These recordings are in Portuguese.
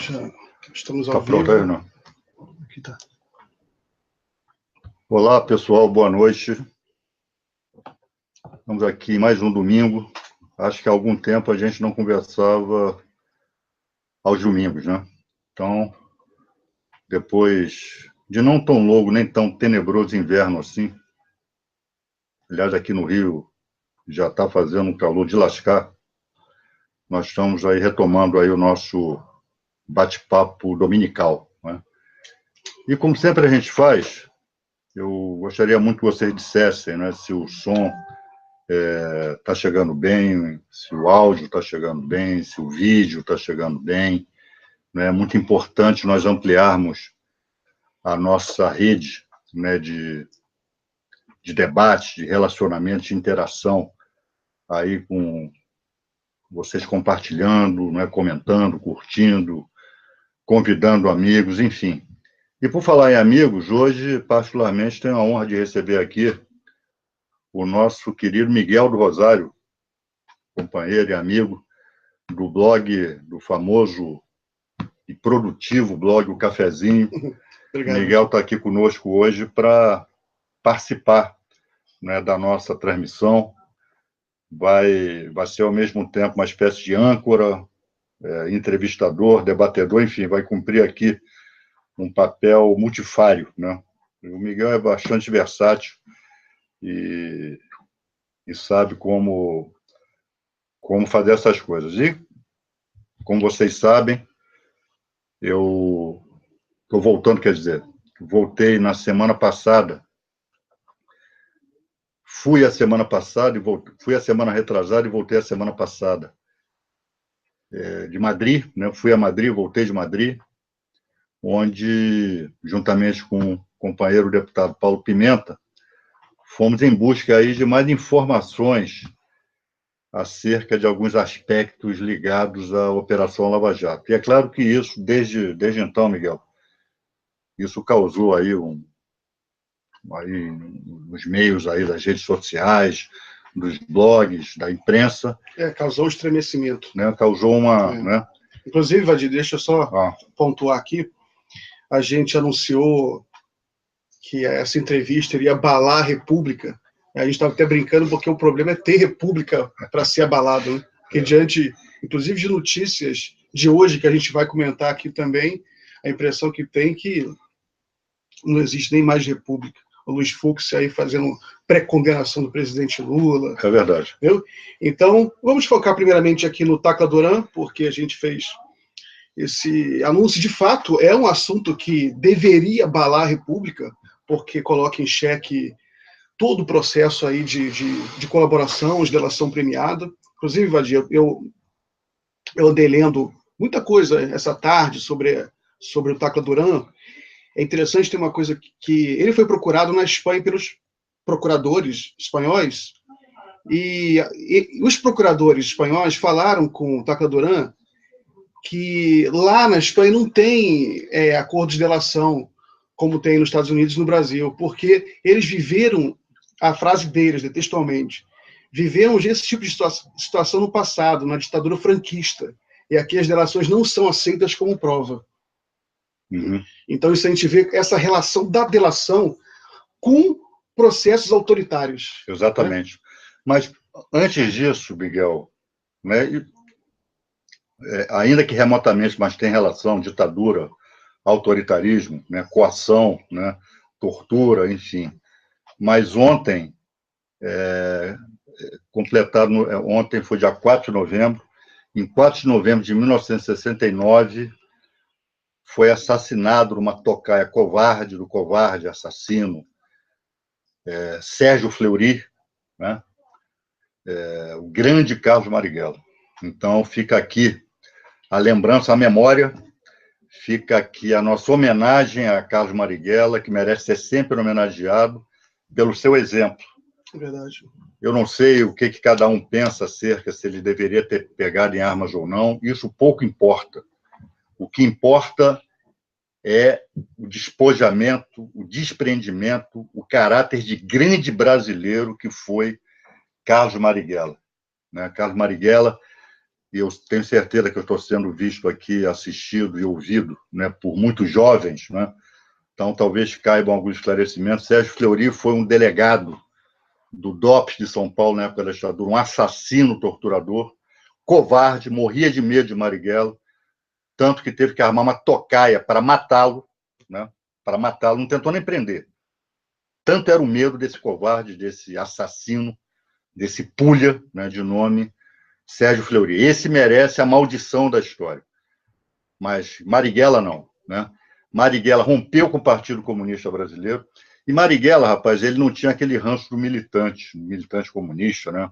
Já estamos ao Tá pronto vivo. aí, não? Aqui tá. Olá, pessoal, boa noite. Estamos aqui mais um domingo. Acho que há algum tempo a gente não conversava aos domingos, né? Então, depois de não tão longo, nem tão tenebroso inverno assim, aliás, aqui no Rio já está fazendo um calor de lascar, nós estamos aí retomando aí o nosso bate-papo dominical, né? E como sempre a gente faz, eu gostaria muito que vocês dissessem, né, se o som está chegando bem, se o áudio está chegando bem, se o vídeo está chegando bem. É muito importante nós ampliarmos a nossa rede, né, de debate, de relacionamento, de interação, aí com vocês compartilhando, né, comentando, curtindo, convidando amigos, enfim. E por falar em amigos, hoje, particularmente, tenho a honra de receber aqui o nosso querido Miguel do Rosário, companheiro e amigo do blog, do famoso e produtivo blog O Cafezinho. Obrigado. Miguel está aqui conosco hoje para participar, né, da nossa transmissão. Vai ser, ao mesmo tempo, uma espécie de âncora, entrevistador, debatedor, enfim, vai cumprir aqui um papel multifário, né? O Miguel é bastante versátil e sabe como fazer essas coisas. E, como vocês sabem, eu estou voltando, quer dizer, voltei na semana passada, fui a semana passada, fui a semana retrasada e voltei a semana passada de Madrid, né? Fui a Madrid, voltei de Madrid, onde, juntamente com o companheiro deputado Paulo Pimenta, fomos em busca aí de mais informações acerca de alguns aspectos ligados à Operação Lava Jato. E é claro que isso, desde então, Miguel, isso causou aí nos meios aí das redes sociais, dos blogs, da imprensa. Causou estremecimento. Né, causou uma... Né? Inclusive, Vadir, deixa eu só pontuar aqui. A gente anunciou que essa entrevista iria abalar a República. A gente estava até brincando, porque o problema é ter República para ser abalado, né? Porque diante, inclusive, de notícias de hoje, que a gente vai comentar aqui também, a impressão que tem que não existe nem mais República. O Luiz Fux aí fazendo pré-condenação do presidente Lula. É verdade. Entendeu? Então, vamos focar primeiramente aqui no Tacla Duran, porque a gente fez esse anúncio. De fato, é um assunto que deveria abalar a República, porque coloca em xeque todo o processo aí de colaboração, de delação premiada. Inclusive, Vadir, eu andei lendo muita coisa essa tarde sobre o Tacla Duran. É interessante ter uma coisa que ele foi procurado na Espanha pelos procuradores espanhóis, e os procuradores espanhóis falaram com o Tacla Duran que lá na Espanha não tem acordo de delação como tem nos Estados Unidos e no Brasil, porque eles viveram, a frase deles, textualmente, viveram esse tipo de situação no passado, na ditadura franquista, e aqui as delações não são aceitas como prova. Uhum. Então, isso a gente vê essa relação da delação com processos autoritários. Exatamente. Né? Mas, antes disso, Miguel, né, ainda que remotamente, mas tem relação, ditadura, autoritarismo, né, coação, né, tortura, enfim. Mas ontem, ontem foi dia 4 de novembro, em 4 de novembro de 1969, foi assassinado numa tocaia covarde, assassino, Sérgio Fleury, né, o grande Carlos Marighella. Então, fica aqui a lembrança, a memória, fica aqui a nossa homenagem a Carlos Marighella, que merece ser sempre homenageado pelo seu exemplo. É verdade. Eu não sei o que cada um pensa acerca se ele deveria ter pegado em armas ou não, isso pouco importa. O que importa é o despojamento, o desprendimento, o caráter de grande brasileiro que foi Carlos Marighella. Né? Carlos Marighella, e eu tenho certeza que eu estou sendo visto aqui, assistido e ouvido, né, por muitos jovens, né? Então talvez caibam alguns esclarecimentos. Sérgio Fleury foi um delegado do DOPS de São Paulo na época da ditadura, um assassino torturador, covarde, morria de medo de Marighella, tanto que teve que armar uma tocaia para matá-lo, né? Para matá-lo, não tentou nem prender. Tanto era o medo desse covarde, desse assassino, desse pulha, né, de nome Sérgio Fleury. Esse merece a maldição da história. Mas Marighella não, né? Marighella rompeu com o Partido Comunista Brasileiro. E Marighella, rapaz, ele não tinha aquele ranço do militante comunista, né?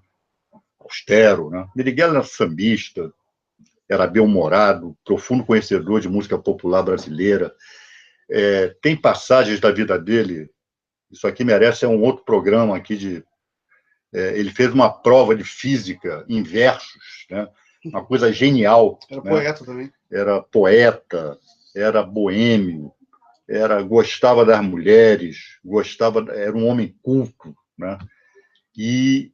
Austero, né? Marighella era sambista, era bem-humorado, profundo conhecedor de música popular brasileira. Tem passagens da vida dele, isso aqui merece um outro programa aqui de... ele fez uma prova de física em versos, né? Uma coisa genial. Era poeta também. Era poeta, era boêmio, gostava das mulheres, era um homem culto, né? E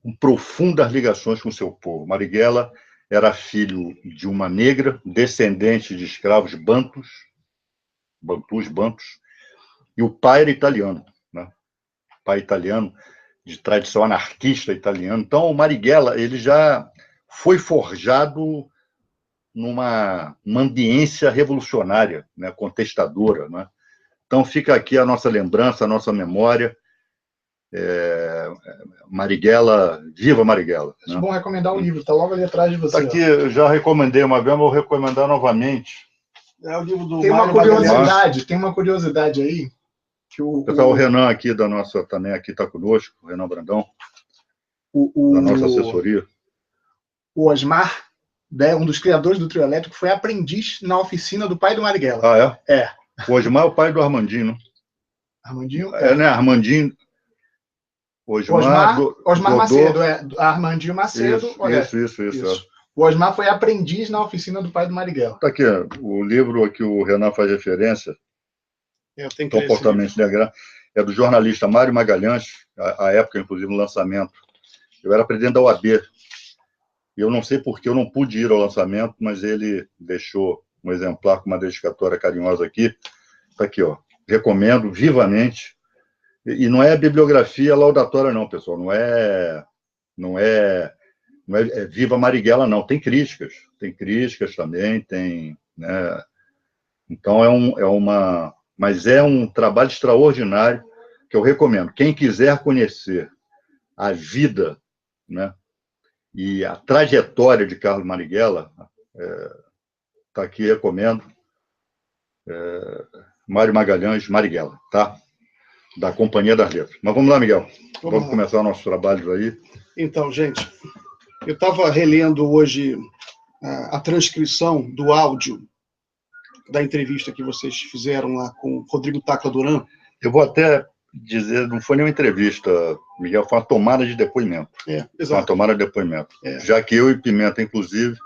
com profundas ligações com seu povo. Marighella era filho de uma negra, descendente de escravos bantus, e o pai era italiano, né? Pai italiano, de tradição anarquista italiana. Então, o Marighella, ele já foi forjado numa ambiência revolucionária, né, contestadora, né? Então, fica aqui a nossa lembrança, a nossa memória. Marighella, viva Marighella. Acho bom recomendar um livro, está logo ali atrás de você. Está aqui, eu já recomendei uma vez, mas vou recomendar novamente. É o livro do tem uma curiosidade aí. Que o Renan aqui da nossa, também aqui está conosco, o Renan Brandão, da nossa assessoria. O Osmar, né, um dos criadores do trio elétrico, foi aprendiz na oficina do pai do Marighella. Ah, é? É. O Osmar é o pai do Armandinho, né? Armandinho? Né? Armandinho. Osmar Macedo, Armandinho Macedo. Isso. O Osmar foi aprendiz na oficina do pai do Marighella. Está aqui, o livro a que o Renan faz referência, Comportamento Negro, é do jornalista Mário Magalhães, à época, inclusive, no lançamento. Eu era presidente da OAB. Eu não sei porque eu não pude ir ao lançamento, mas ele deixou um exemplar com uma dedicatória carinhosa aqui. Está aqui, ó. Recomendo vivamente. E não é bibliografia laudatória, não, pessoal. Não é Viva Marighella, não. Tem críticas também, tem, né? Então, mas é um trabalho extraordinário que eu recomendo. Quem quiser conhecer a vida, né, e a trajetória de Carlos Marighella, está aqui, recomendo. Mário Magalhães, Marighella, tá? Da Companhia das Letras. Mas vamos lá, Miguel. Vamos começar nossos trabalhos aí. Então, gente, eu estava relendo hoje a transcrição do áudio da entrevista que vocês fizeram lá com o Rodrigo Tacla Duran. Eu vou até dizer, não foi nenhuma entrevista, Miguel, foi uma tomada de depoimento. Exato. Foi uma tomada de depoimento. Já que eu e Pimenta, inclusive,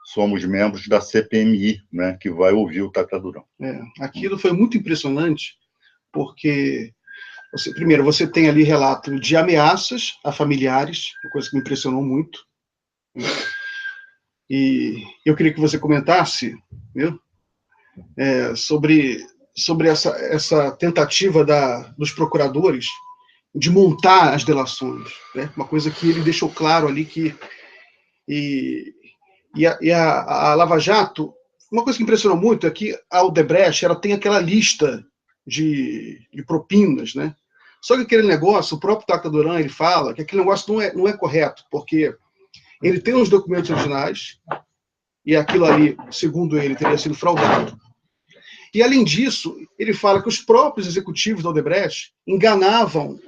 somos membros da CPMI, né, que vai ouvir o Tacla Duran. Aquilo foi muito impressionante, porque, primeiro, você tem ali relato de ameaças a familiares, uma coisa que me impressionou muito. E eu queria que você comentasse, viu, sobre essa tentativa dos procuradores de montar as delações, né? Uma coisa que ele deixou claro ali que... a Lava Jato, uma coisa que impressionou muito é que a Odebrecht, ela tem aquela lista de propinas, né? Só que aquele negócio, o próprio Tacla Duran, ele fala que aquele negócio não é correto, porque ele tem os documentos originais, e aquilo ali, segundo ele, teria sido fraudado. E, além disso, ele fala que os próprios executivos da Odebrecht enganavam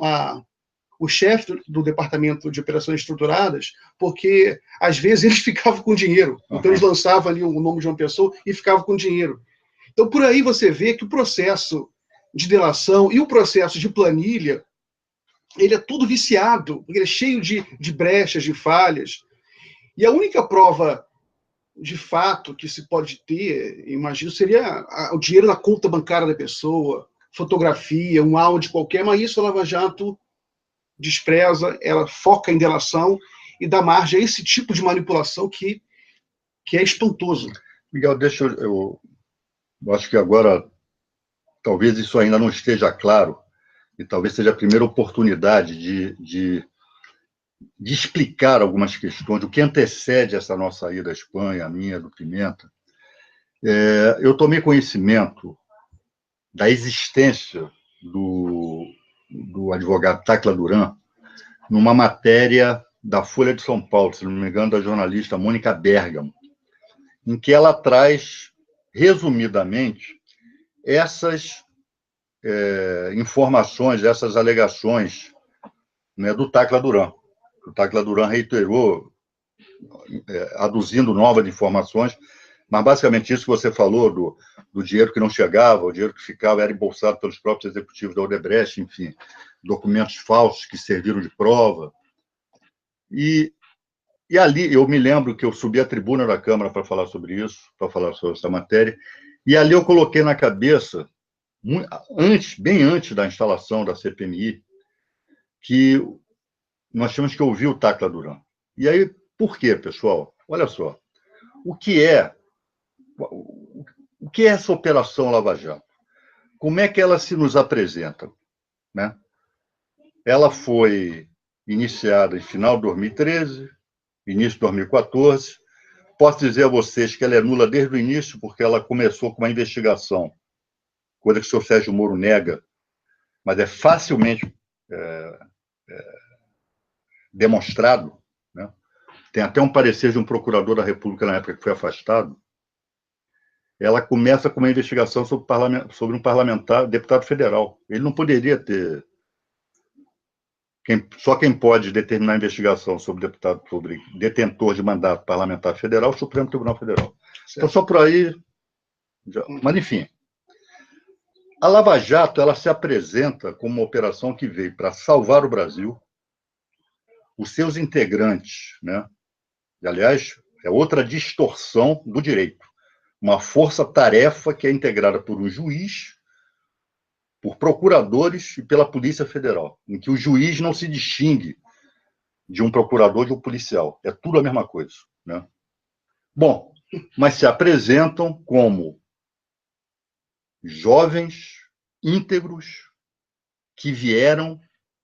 o chefe do Departamento de Operações Estruturadas, porque, às vezes, eles ficavam com dinheiro. Então, eles lançavam ali o nome de uma pessoa e ficavam com dinheiro. Então, por aí você vê que o processo de delação e o processo de planilha, ele é tudo viciado, porque ele é cheio de brechas, de falhas. E a única prova de fato que se pode ter, imagino, seria o dinheiro na conta bancária da pessoa, fotografia, um áudio qualquer, mas isso a Lava Jato despreza, ela foca em delação e dar margem a esse tipo de manipulação que é espantoso. Miguel, eu acho que agora talvez isso ainda não esteja claro, e talvez seja a primeira oportunidade de explicar algumas questões, o que antecede essa nossa ida à Espanha, a minha, do Pimenta. Eu tomei conhecimento da existência do advogado Tacla Duran numa matéria da Folha de São Paulo, se não me engano, da jornalista Mônica Bergamo, em que ela traz, resumidamente, essas informações, essas alegações, né, do Tacla Duran. O Tacla Duran reiterou, aduzindo novas informações, mas basicamente isso que você falou do dinheiro que não chegava, o dinheiro que ficava era embolsado pelos próprios executivos da Odebrecht, enfim, documentos falsos que serviram de prova. E ali, eu me lembro que eu subi à tribuna da Câmara para falar sobre isso, para falar sobre essa matéria, e ali eu coloquei na cabeça, bem antes da instalação da CPMI, que nós tínhamos que ouvir o Tacla Duran. E aí, por quê, pessoal? Olha só, o que é essa Operação Lava Jato? Como é que ela se nos apresenta? Né? Ela foi iniciada em final de 2013, início de 2014. Posso dizer a vocês que ela é nula desde o início, porque ela começou com uma investigação, coisa que o senhor Sérgio Moro nega, mas é facilmente demonstrado, né? Tem até um parecer de um procurador da República na época que foi afastado. Ela começa com uma investigação sobre um parlamentar, deputado federal. Ele não poderia ter... Só quem pode determinar a investigação sobre detentor de mandato parlamentar federal é o Supremo Tribunal Federal. Certo. Então, só por aí... Mas, enfim, a Lava Jato ela se apresenta como uma operação que veio para salvar o Brasil, os seus integrantes, né? E, aliás, é outra distorção do direito. Uma força-tarefa que é integrada por um juiz, por procuradores e pela Polícia Federal, em que o juiz não se distingue de um procurador, de um policial. É tudo a mesma coisa, né? Bom, mas se apresentam como jovens íntegros que vieram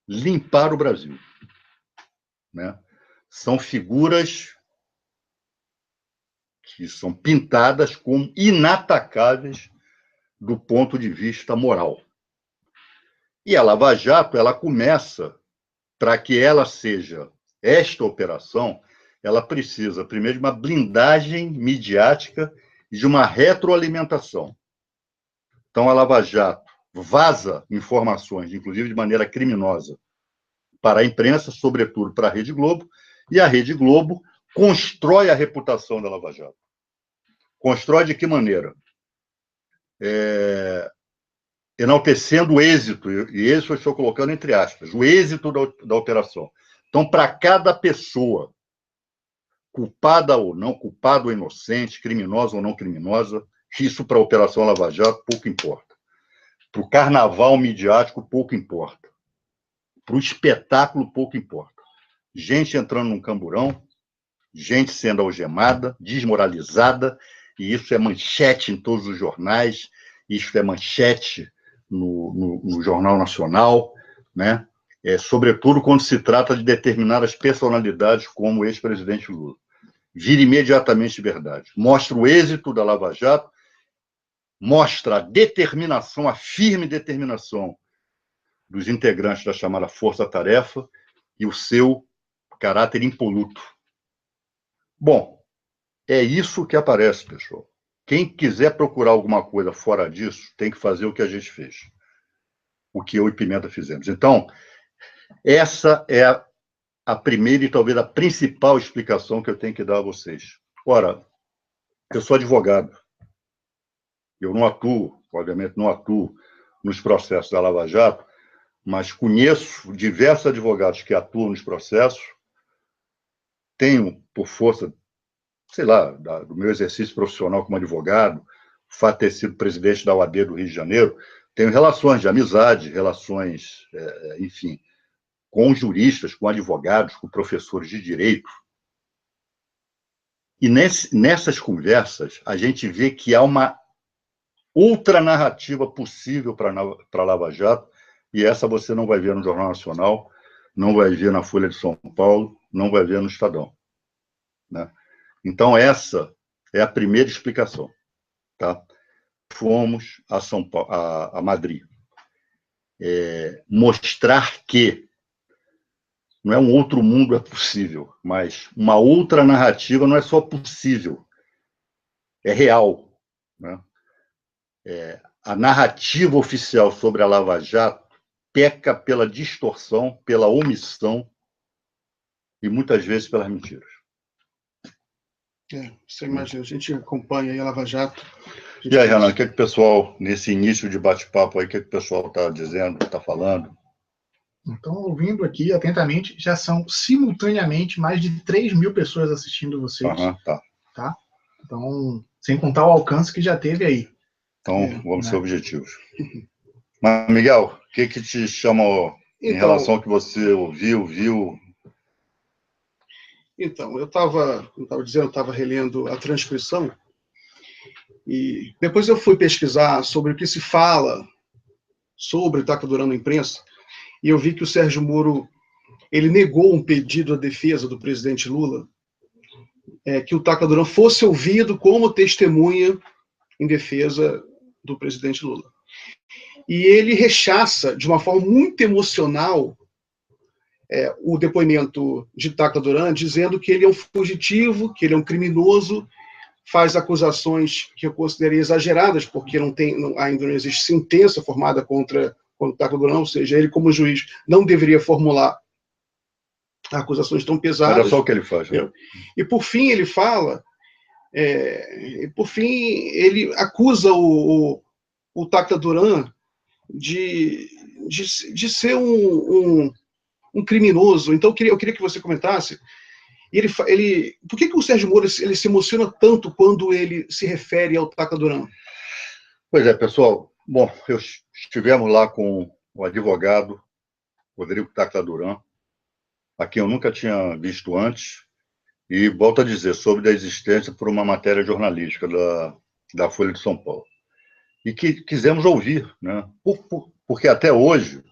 limpar o Brasil, né? São figuras que são pintadas como inatacáveis do ponto de vista moral. E a Lava Jato, ela começa, para que ela seja esta operação, ela precisa, primeiro, de uma blindagem midiática e de uma retroalimentação. Então, a Lava Jato vaza informações, inclusive de maneira criminosa, para a imprensa, sobretudo para a Rede Globo, e a Rede Globo constrói a reputação da Lava Jato. Constrói de que maneira? Enaltecendo o êxito, e isso eu estou colocando entre aspas, o êxito da operação. Então, para cada pessoa, culpada ou não, culpada ou inocente, criminosa ou não criminosa, isso para a Operação Lava Jato pouco importa. Para o carnaval midiático, pouco importa. Para o espetáculo, pouco importa. Gente entrando num camburão, gente sendo algemada, desmoralizada, e isso é manchete em todos os jornais, isso é manchete no Jornal Nacional, né? Sobretudo quando se trata de determinadas personalidades como o ex-presidente Lula. Vira imediatamente verdade. Mostra o êxito da Lava Jato, mostra a determinação, a firme determinação dos integrantes da chamada Força-Tarefa e o seu caráter impoluto. Bom, é isso que aparece, pessoal. Quem quiser procurar alguma coisa fora disso, tem que fazer o que a gente fez. O que eu e Pimenta fizemos. Então, essa é a primeira e talvez a principal explicação que eu tenho que dar a vocês. Ora, eu sou advogado. Eu não atuo, obviamente não atuo nos processos da Lava Jato, mas conheço diversos advogados que atuam nos processos, tenho, por força, sei lá, do meu exercício profissional como advogado, o fato de ter sido presidente da OAB do Rio de Janeiro, tenho relações de amizade, relações, enfim, com juristas, com advogados, com professores de direito. E nessas conversas, a gente vê que há uma outra narrativa possível para a Lava Jato, e essa você não vai ver no Jornal Nacional, não vai ver na Folha de São Paulo, não vai ver no Estadão. Né? Então, essa é a primeira explicação. Tá? Fomos a São Paulo, a Madrid. Mostrar que não é um outro mundo é possível, mas uma outra narrativa não é só possível, é real. Né? A narrativa oficial sobre a Lava Jato peca pela distorção, pela omissão e muitas vezes pelas mentiras. Você imagina, a gente acompanha aí a Lava Jato. E aí, Renan, o que o pessoal, nesse início de bate-papo aí, o que o pessoal está dizendo, está falando? Então, ouvindo aqui atentamente, já são simultaneamente mais de 3 mil pessoas assistindo vocês. Tá? Então, sem contar o alcance que já teve aí. Então, vamos ser objetivos. Mas, Miguel, o que te chama em relação ao que você ouviu, viu? Então, eu estava relendo a transcrição e depois eu fui pesquisar sobre o que se fala sobre o Tacla Duran na imprensa e eu vi que o Sérgio Moro ele negou um pedido à defesa do presidente Lula que o Tacla Duran fosse ouvido como testemunha em defesa do presidente Lula. E ele rechaça, de uma forma muito emocional, o depoimento de Tacla Duran, dizendo que ele é um fugitivo, que ele é um criminoso, faz acusações que eu considerei exageradas, porque ainda não existe sentença formada contra o Tacla Duran, ou seja, ele, como juiz, não deveria formular acusações tão pesadas. Olha só o que ele faz. Né? E, por fim, ele fala... ele acusa o Tacla Duran de ser um criminoso. Então, eu queria que você comentasse. Por que o Sérgio Moro ele se emociona tanto quando ele se refere ao Tacla Duran? Pois é, pessoal. Bom, estivemos lá com o advogado Rodrigo Tacla Duran, a quem eu nunca tinha visto antes, e volto a dizer, soube da existência por uma matéria jornalística da Folha de São Paulo. E que quisemos ouvir, né? Porque até hoje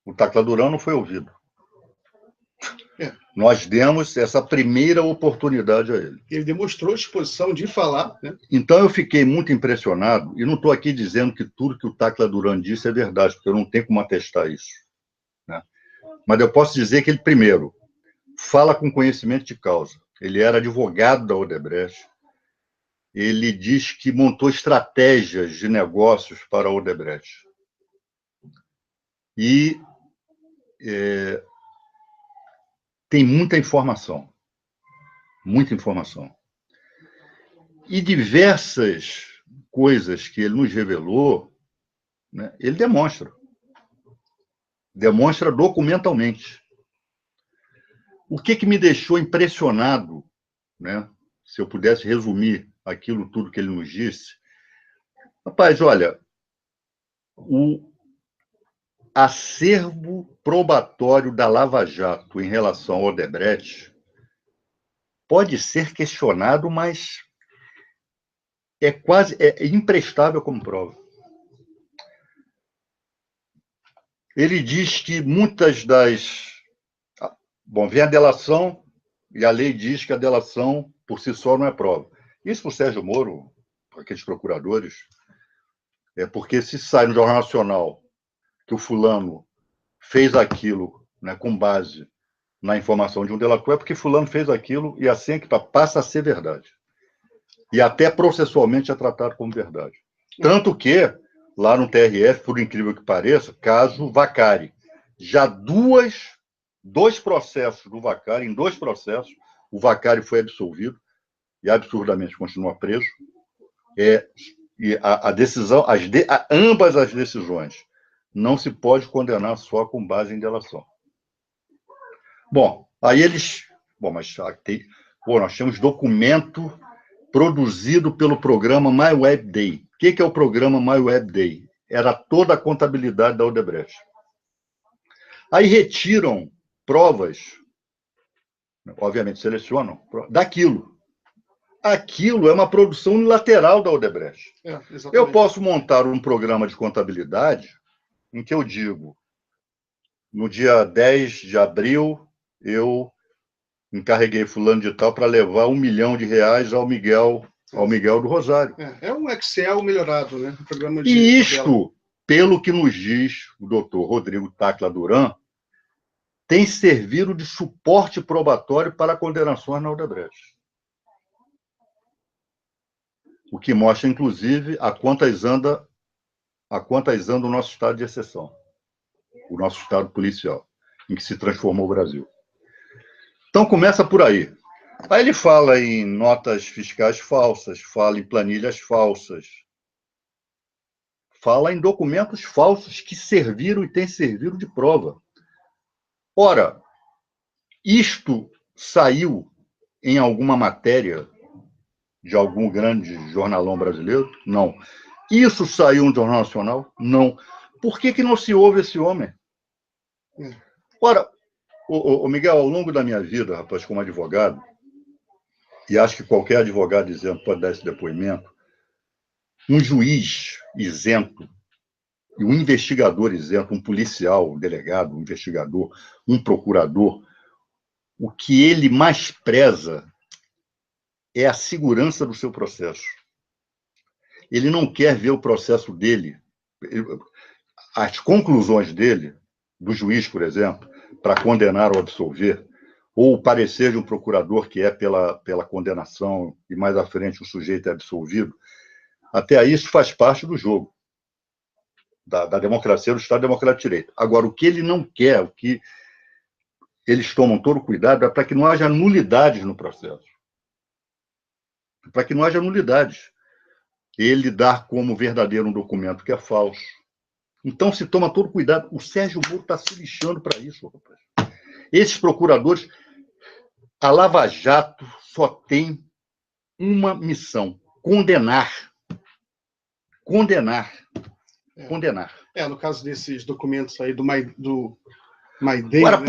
o Tacla Duran não foi ouvido. Nós demos essa primeira oportunidade a ele. Ele demonstrou disposição de falar. Né? Então eu fiquei muito impressionado, e não estou aqui dizendo que tudo que o Tacla Duran disse é verdade, porque eu não tenho como atestar isso. Né? Mas eu posso dizer que ele, primeiro, fala com conhecimento de causa. Ele era advogado da Odebrecht. Ele diz que montou estratégias de negócios para a Odebrecht. E tem muita informação. Muita informação. E diversas coisas que ele nos revelou, né, ele demonstra. Demonstra documentalmente. O que me deixou impressionado, né, se eu pudesse resumir aquilo tudo que ele nos disse, rapaz, olha, o acervo probatório da Lava Jato em relação ao Odebrecht pode ser questionado, mas é imprestável como prova. Ele diz que muitas das... Bom, vem a delação, e a lei diz que a delação, por si só, não é prova. Isso para o Sérgio Moro, para aqueles procuradores, é porque se sai no Jornal Nacional que o fulano fez aquilo, né, com base na informação de um delator, é porque fulano fez aquilo e assim é que passa a ser verdade. E até processualmente é tratado como verdade. Tanto que, lá no TRF, por incrível que pareça, caso Vacari, já dois processos do Vacari, em 2 processos, o Vacari foi absolvido e absurdamente continua preso. E a decisão, ambas as decisões, não se pode condenar só com base em delação. Bom, aí eles... Bom, mas nós temos documento produzido pelo programa MyWeb Day. O que é o programa MyWeb Day? Era toda a contabilidade da Odebrecht. Aí retiram provas, obviamente selecionam, daquilo. Aquilo é uma produção unilateral da Odebrecht. Eu posso montar um programa de contabilidade em que eu digo, no dia 10 de abril, eu encarreguei fulano de tal para levar R$1 milhão ao Miguel do Rosário. É um Excel melhorado, né? Um programa de e isto, pelo que nos diz o doutor Rodrigo Tacla Duran, tem servido de suporte probatório para condenações na Odebrecht. O que mostra, inclusive, a quantas anda o nosso estado de exceção, o nosso estado policial, em que se transformou o Brasil. Então, começa por aí. Aí ele fala em notas fiscais falsas, fala em planilhas falsas, fala em documentos falsos que serviram e têm servido de prova. Ora, isto saiu em alguma matéria de algum grande jornalão brasileiro? Não. Isso saiu no Jornal Nacional? Não. Por que não se ouve esse homem? Ora, o Miguel, ao longo da minha vida, rapaz, como advogado, e acho que qualquer advogado isento pode dar esse depoimento, um juiz isento e um investigador isento, um policial, um delegado, um investigador, um procurador, o que ele mais preza é a segurança do seu processo. Ele não quer ver o processo dele, as conclusões dele, do juiz, por exemplo, para condenar ou absolver, ou o parecer de um procurador que é pela condenação e mais à frente o sujeito é absolvido. Até aí isso faz parte do jogo da democracia, do Estado Democrático de Direito. Agora, o que ele não quer, o que eles tomam todo cuidado, é para que não haja nulidades no processo. Para que não haja nulidades. Ele dar como verdadeiro um documento que é falso. Então, se toma todo cuidado. O Sérgio Moro está se lixando para isso, rapaz. Esses procuradores, a Lava Jato só tem uma missão: condenar. Condenar. Condenar. No caso desses documentos aí do MyDay... Agora,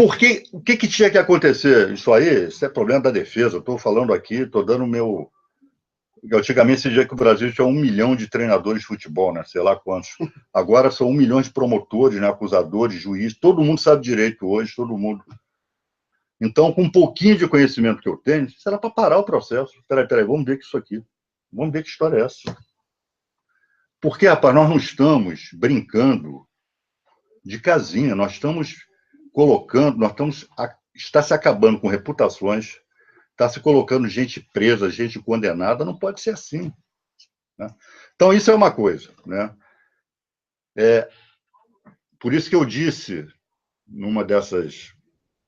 o que tinha que acontecer? Isso é problema da defesa. Eu estou falando aqui, estou dando o meu... Antigamente se dizia que o Brasil tinha 1 milhão de treinadores de futebol, né? Sei lá quantos. Agora são 1 milhão de promotores, né? Acusadores, juízes. Todo mundo sabe direito hoje, todo mundo. Então, com um pouquinho de conhecimento que eu tenho, isso era para parar o processo. Peraí, vamos ver que isso aqui. Vamos ver que história é essa. Porque, rapaz, nós não estamos brincando de casinha, nós estamos colocando, está se acabando com reputações, está se colocando gente presa, gente condenada, não pode ser assim. Né? Então, isso é uma coisa. Né? Por isso que eu disse, numa dessas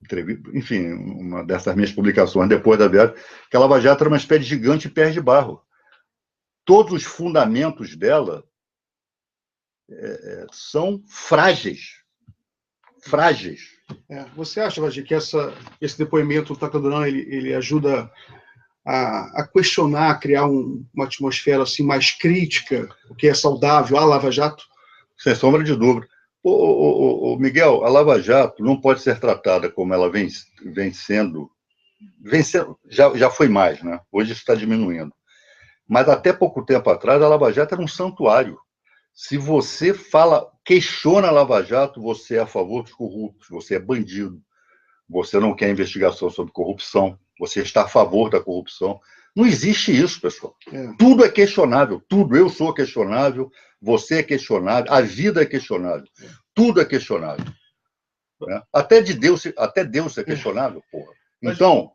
entrevistas, enfim, uma dessas minhas publicações, depois da viagem, que a Lava Jato era uma espécie de gigante pé de barro. Todos os fundamentos dela são frágeis. Frágeis. Você acha, Vadi, que esse depoimento do Tacla Duran ele ajuda a questionar, a criar uma atmosfera assim, mais crítica, o que é saudável à Lava Jato? Sem sombra de dúvida. Miguel, a Lava Jato não pode ser tratada como ela vem sendo, já foi mais, né? Hoje está diminuindo. Mas até pouco tempo atrás, a Lava Jato era um santuário. Se você questiona a Lava Jato, você é a favor dos corruptos, você é bandido, você não quer investigação sobre corrupção, você está a favor da corrupção. Não existe isso, pessoal. Tudo é questionável, tudo. Eu sou questionável, você é questionável, a vida é questionável, tudo é questionável. Né? Até Deus é questionável, porra. Então,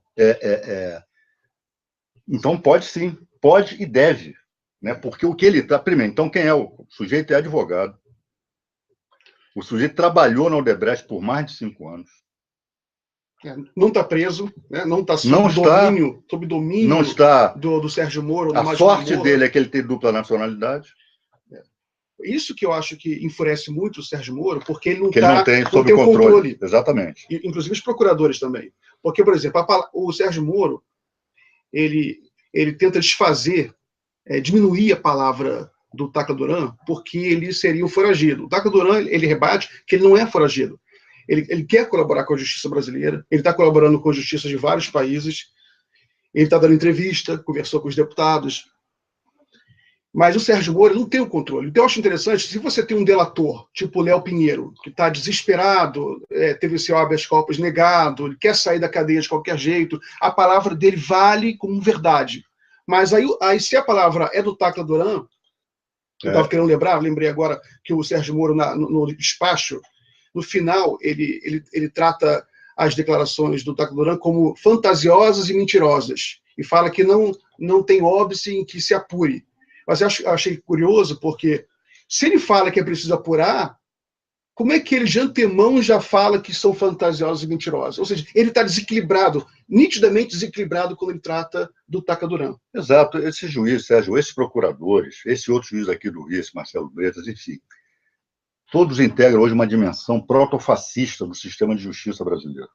então pode sim, pode e deve. Né? Porque o que ele está... Primeiro, então quem é o sujeito? É advogado. O sujeito trabalhou na Odebrecht por mais de 5 anos. Não está preso, né? Não está sob domínio não está, do Sérgio Moro. A sorte dele é que ele tem dupla nacionalidade. Isso que eu acho que enfurece muito o Sérgio Moro, porque ele não tem sob controle. Exatamente. Inclusive os procuradores também. Porque, por exemplo, o Sérgio Moro, ele tenta diminuir a palavra do Tacla Duran, porque ele seria um foragido. O Tacla Duran, ele rebate que ele não é foragido. ele quer colaborar com a justiça brasileira, ele está colaborando com a justiça de vários países, ele está dando entrevista, conversou com os deputados, mas o Sérgio Moro não tem o controle. Então, eu acho interessante, se você tem um delator, tipo o Léo Pinheiro, que está desesperado, teve seu habeas corpus negado, ele quer sair da cadeia de qualquer jeito, a palavra dele vale como verdade. Mas aí se a palavra é do Tacla Duran, eu estava querendo lembrar, lembrei agora que o Sérgio Moro, no despacho, no final, ele trata as declarações do Tacla Duran como fantasiosas e mentirosas, e fala que não tem óbice em que se apure. Mas eu achei curioso, porque se ele fala que é preciso apurar, como é que ele de antemão já fala que são fantasiosas e mentirosas? Ou seja, ele está desequilibrado, nitidamente desequilibrado quando ele trata do Tacla Duran. Exato. Esse juiz, Sérgio, esses procuradores, esse outro juiz aqui do Rio, esse Marcelo Bretas, enfim, todos integram hoje uma dimensão protofascista do sistema de justiça brasileiro.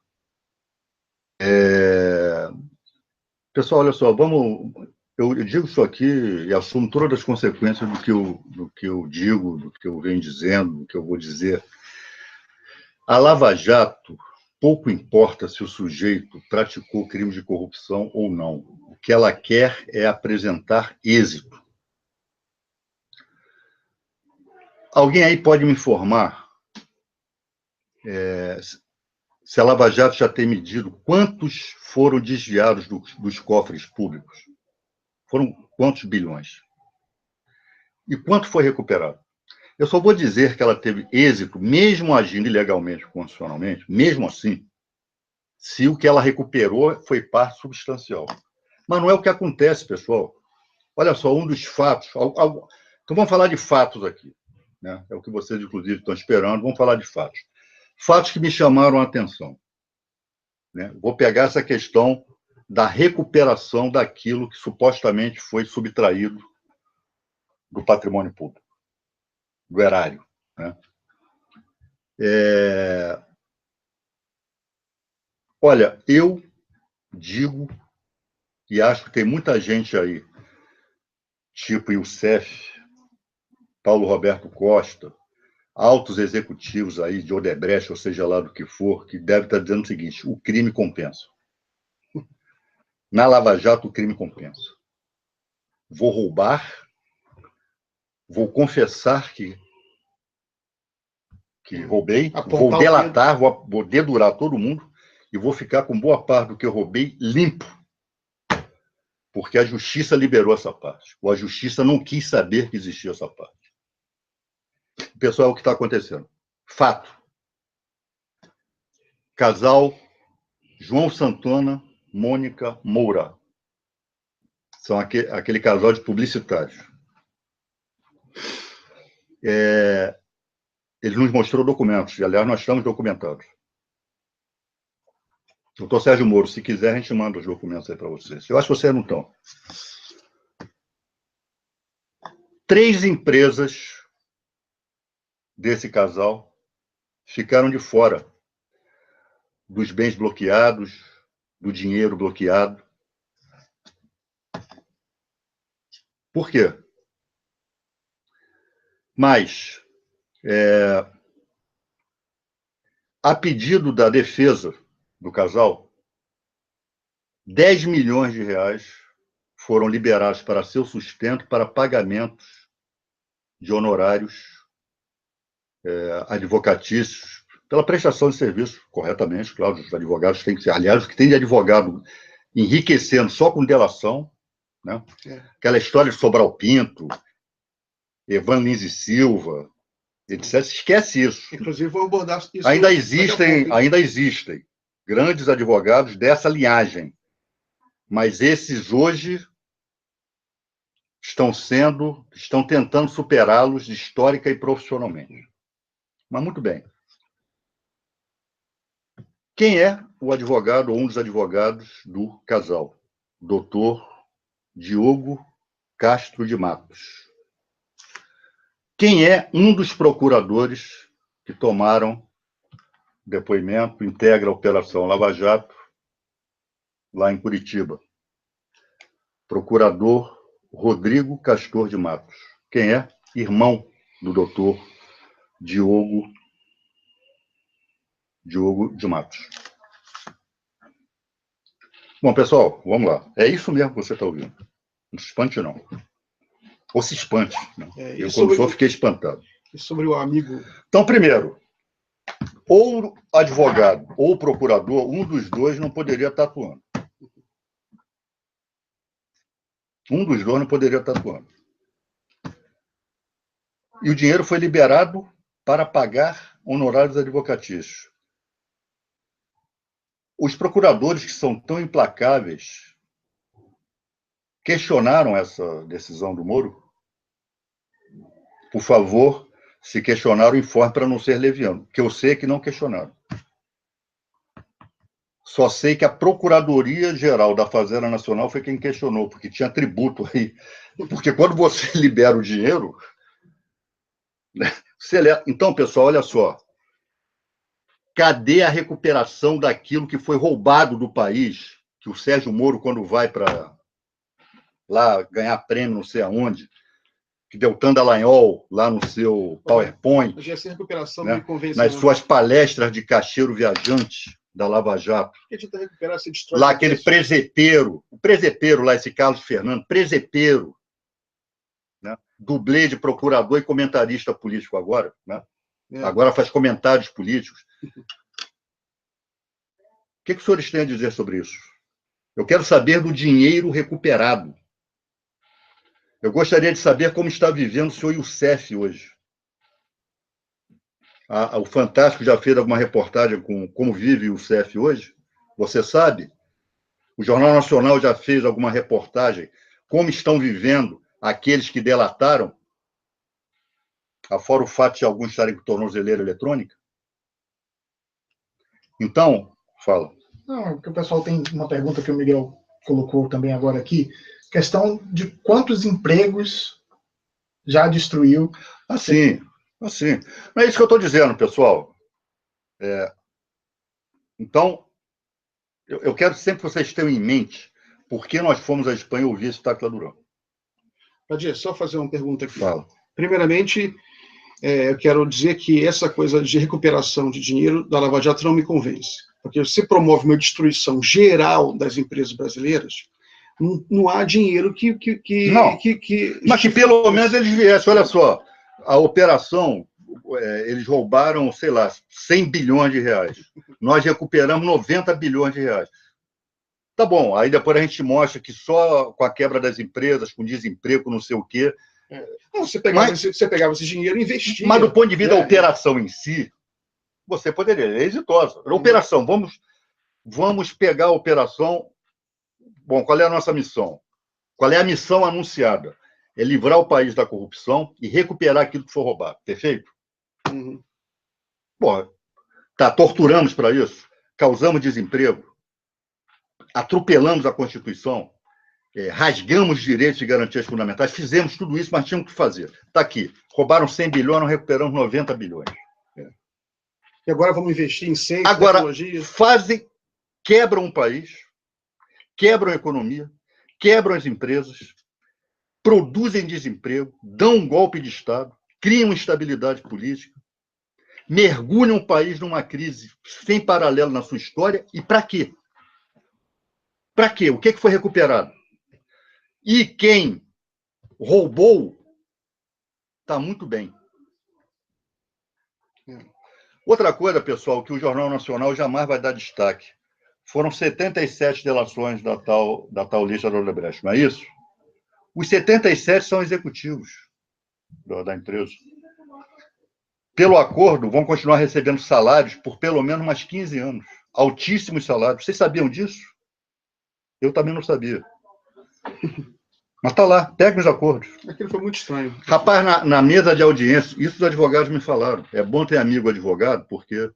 Pessoal, olha só, eu digo isso aqui e assumo todas as consequências do que eu digo, do que eu venho dizendo, do que eu vou dizer. A Lava Jato, pouco importa se o sujeito praticou crime de corrupção ou não. O que ela quer é apresentar êxito. Alguém aí pode me informar se a Lava Jato já tem medido quantos foram desviados dos cofres públicos? Foram quantos bilhões? E quanto foi recuperado? Eu só vou dizer que ela teve êxito, mesmo agindo ilegalmente, constitucionalmente, mesmo assim, se o que ela recuperou foi parte substancial. Mas não é o que acontece, pessoal. Olha só, um dos fatos... Então, vamos falar de fatos aqui. Né? É o que vocês, inclusive, estão esperando. Vamos falar de fatos. Fatos que me chamaram a atenção. Né? Vou pegar essa questão da recuperação daquilo que supostamente foi subtraído do patrimônio público, do erário. Né? Olha, eu digo, e acho que tem muita gente aí, tipo Youssef, Paulo Roberto Costa, altos executivos aí de Odebrecht, ou seja lá do que for, que deve estar dizendo o seguinte: o crime compensa. Na Lava Jato, o crime compensa. Vou roubar, vou confessar que roubei, vou delatar, vou dedurar todo mundo e vou ficar com boa parte do que eu roubei limpo. Porque a justiça liberou essa parte. Ou a justiça não quis saber que existia essa parte. Pessoal, o que está acontecendo? Fato. Casal João Santana, Mônica Moura. São aquele casal de publicitários. Ele nos mostrou documentos, e, aliás, nós estamos documentados. Doutor Sérgio Moro, se quiser, a gente manda os documentos aí para vocês. Eu acho que vocês não estão. 3 empresas desse casal ficaram de fora dos bens bloqueados, do dinheiro bloqueado. Por quê? Mas, a pedido da defesa do casal, 10 milhões de reais foram liberados para seu sustento para pagamentos de honorários advocatícios, pela prestação de serviço, corretamente, claro, os advogados têm que ser, aliás, o que tem de advogado enriquecendo só com delação, né? Aquela história de Sobral Pinto, Evan Lins e Silva, etc. Esquece isso. Inclusive, vou abordar isso. Ainda existem grandes advogados dessa linhagem, mas esses hoje estão tentando superá-los histórica e profissionalmente. Mas muito bem. Quem é o advogado ou um dos advogados do casal? Doutor Diogo Castro de Matos. Quem é um dos procuradores que tomaram depoimento, integra a Operação Lava Jato, lá em Curitiba? Procurador Rodrigo Castor de Matos. Quem é? Irmão do doutor Diogo Diogo de Matos. Bom, pessoal, vamos lá. É isso mesmo que você está ouvindo. Não se espante, não. Ou se espante. Né? Eu, como sou, fiquei espantado. E sobre o amigo... Então, primeiro, ou advogado ou procurador, um dos dois não poderia estar atuando. Um dos dois não poderia estar atuando. E o dinheiro foi liberado para pagar honorários advocatícios. Os procuradores que são tão implacáveis questionaram essa decisão do Moro? Por favor, se questionaram, informe para não ser leviano, que eu sei que não questionaram. Só sei que a Procuradoria-Geral da Fazenda Nacional foi quem questionou, porque tinha tributo aí. Porque quando você libera o dinheiro... Então, pessoal, olha só. Cadê a recuperação daquilo que foi roubado do país? Que o Sérgio Moro, quando vai para lá ganhar prêmio, não sei aonde, que deu Dallagnol lá no seu PowerPoint, essa recuperação né, nas suas palestras de caixeiro viajante da Lava Jato. Lá aquele presepeiro, o presepeiro lá, esse Carlos Fernando, presepeiro, né, dublê de procurador e comentarista político agora, né? Agora faz comentários políticos. O que os senhores têm a dizer sobre isso? Eu quero saber do dinheiro recuperado. Eu gostaria de saber como está vivendo o senhor Youssef hoje. O Fantástico já fez alguma reportagem com como vive o Youssef hoje? Você sabe? O Jornal Nacional já fez alguma reportagem como estão vivendo aqueles que delataram, afora o fato de alguns estarem com tornozeleira eletrônica? Então, fala. Não, porque o pessoal tem uma pergunta que o Miguel colocou também agora aqui, questão de quantos empregos já destruiu. Assim. Não é isso que eu estou dizendo, pessoal. Então, eu quero sempre que vocês tenham em mente por que nós fomos à Espanha ouvir esse Tacla Duran. Padir, só fazer uma pergunta aqui. Fala. Primeiramente, eu quero dizer que essa coisa de recuperação de dinheiro da Lava Jato não me convence. Porque se promove uma destruição geral das empresas brasileiras, não há dinheiro que mas que pelo menos eles viessem. Olha só, a operação, eles roubaram, sei lá, 100 bilhões de reais. Nós recuperamos 90 bilhões de reais. Tá bom, aí depois a gente mostra que só com a quebra das empresas, com desemprego, não sei o quê... Você pegava esse dinheiro e investia. Mas do ponto de vista da operação em si, você poderia, é exitosa. Operação, vamos pegar a operação... Bom, qual é a nossa missão? Qual é a missão anunciada? É livrar o país da corrupção e recuperar aquilo que foi roubado. Perfeito? Uhum. Bom, torturamos para isso, causamos desemprego, atropelamos a Constituição, rasgamos direitos e garantias fundamentais, fizemos tudo isso, mas tínhamos que fazer. Está aqui, roubaram 100 bilhões, nós recuperamos 90 bilhões. E agora vamos investir em ciência, tecnologia. Quebram o país, quebram a economia, quebram as empresas, produzem desemprego, dão um golpe de Estado, criam instabilidade política, mergulham o país numa crise sem paralelo na sua história. E para quê? Para quê? O que foi recuperado? E quem roubou está muito bem. Outra coisa, pessoal, que o Jornal Nacional jamais vai dar destaque. Foram 77 delações da tal lista da Odebrecht, não é isso? Os 77 são executivos da empresa. Pelo acordo, vão continuar recebendo salários por pelo menos mais 15 anos. Altíssimos salários. Vocês sabiam disso? Eu também não sabia. Mas está lá, pega os acordos. Aquilo foi muito estranho. Rapaz, na mesa de audiência, isso os advogados me falaram. É bom ter amigo advogado, porque...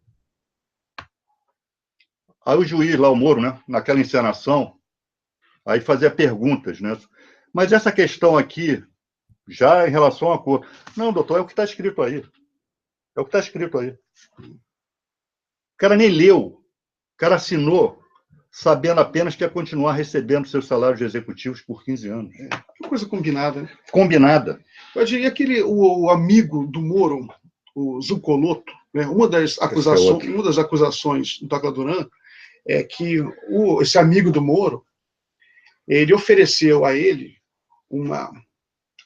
Aí o juiz lá, o Moro, né, naquela encenação, aí fazia perguntas, né? Mas essa questão aqui, já em relação ao acordo... Não, doutor, é o que está escrito aí. É o que está escrito aí. O cara nem leu. O cara assinou, sabendo apenas que ia continuar recebendo seus salários de executivos por 15 anos. Que coisa combinada, né? Combinada. E o amigo do Moro, o Zucoloto, né? Uma das acusações do Tacla Duran é que esse amigo do Moro, ele ofereceu a ele um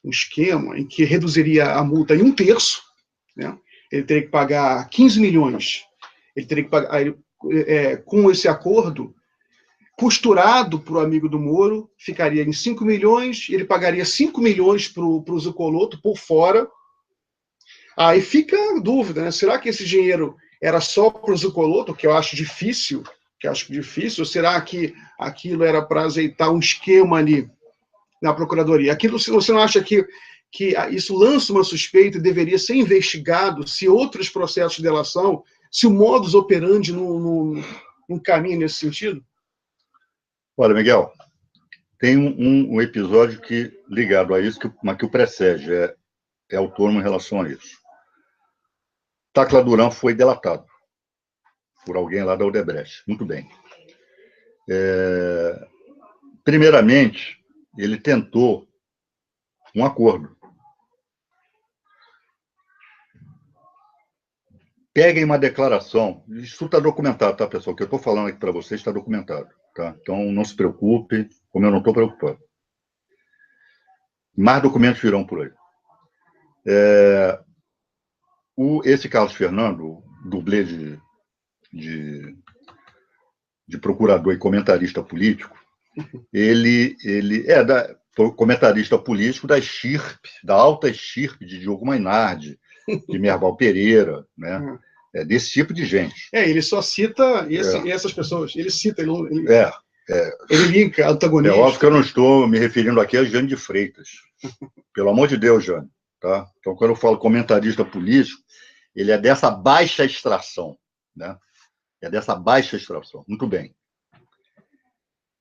esquema em que reduziria a multa em 1/3, né? Ele teria que pagar 15 milhões. Ele teria que pagar, com esse acordo, costurado para o amigo do Moro, ficaria em 5 milhões, ele pagaria 5 milhões para o Zucoloto por fora. Aí fica a dúvida, né? Será que esse dinheiro era só para o Zucoloto, que eu acho difícil, ou será que aquilo era para azeitar um esquema ali na Procuradoria? Aquilo, você não acha que isso lança uma suspeita e deveria ser investigado se outros processos de delação, se o modus operandi não caminha nesse sentido? Olha, Miguel, tem um episódio ligado a isso, mas que o precede, é autônomo em relação a isso. Tacla Duran foi delatado por alguém lá da Odebrecht. Muito bem. Primeiramente, ele tentou um acordo. Peguem uma declaração. Isso está documentado, tá, pessoal? O que eu estou falando aqui para vocês está documentado. Tá? Então, não se preocupem, como eu não estou preocupado. Mais documentos virão por aí. Esse Carlos Fernando, dublê de procurador e comentarista político, ele foi comentarista político da alta estirpe de Diogo Mainardi, de Merbal Pereira, né? Desse tipo de gente. Ele só cita essas pessoas. Ele cita, ele linka antagonista. É óbvio que eu não estou me referindo aqui a Jane de Freitas. Pelo amor de Deus, Jane. Tá? Então, quando eu falo comentarista político, ele é dessa baixa extração. Né? É dessa baixa extração. Muito bem.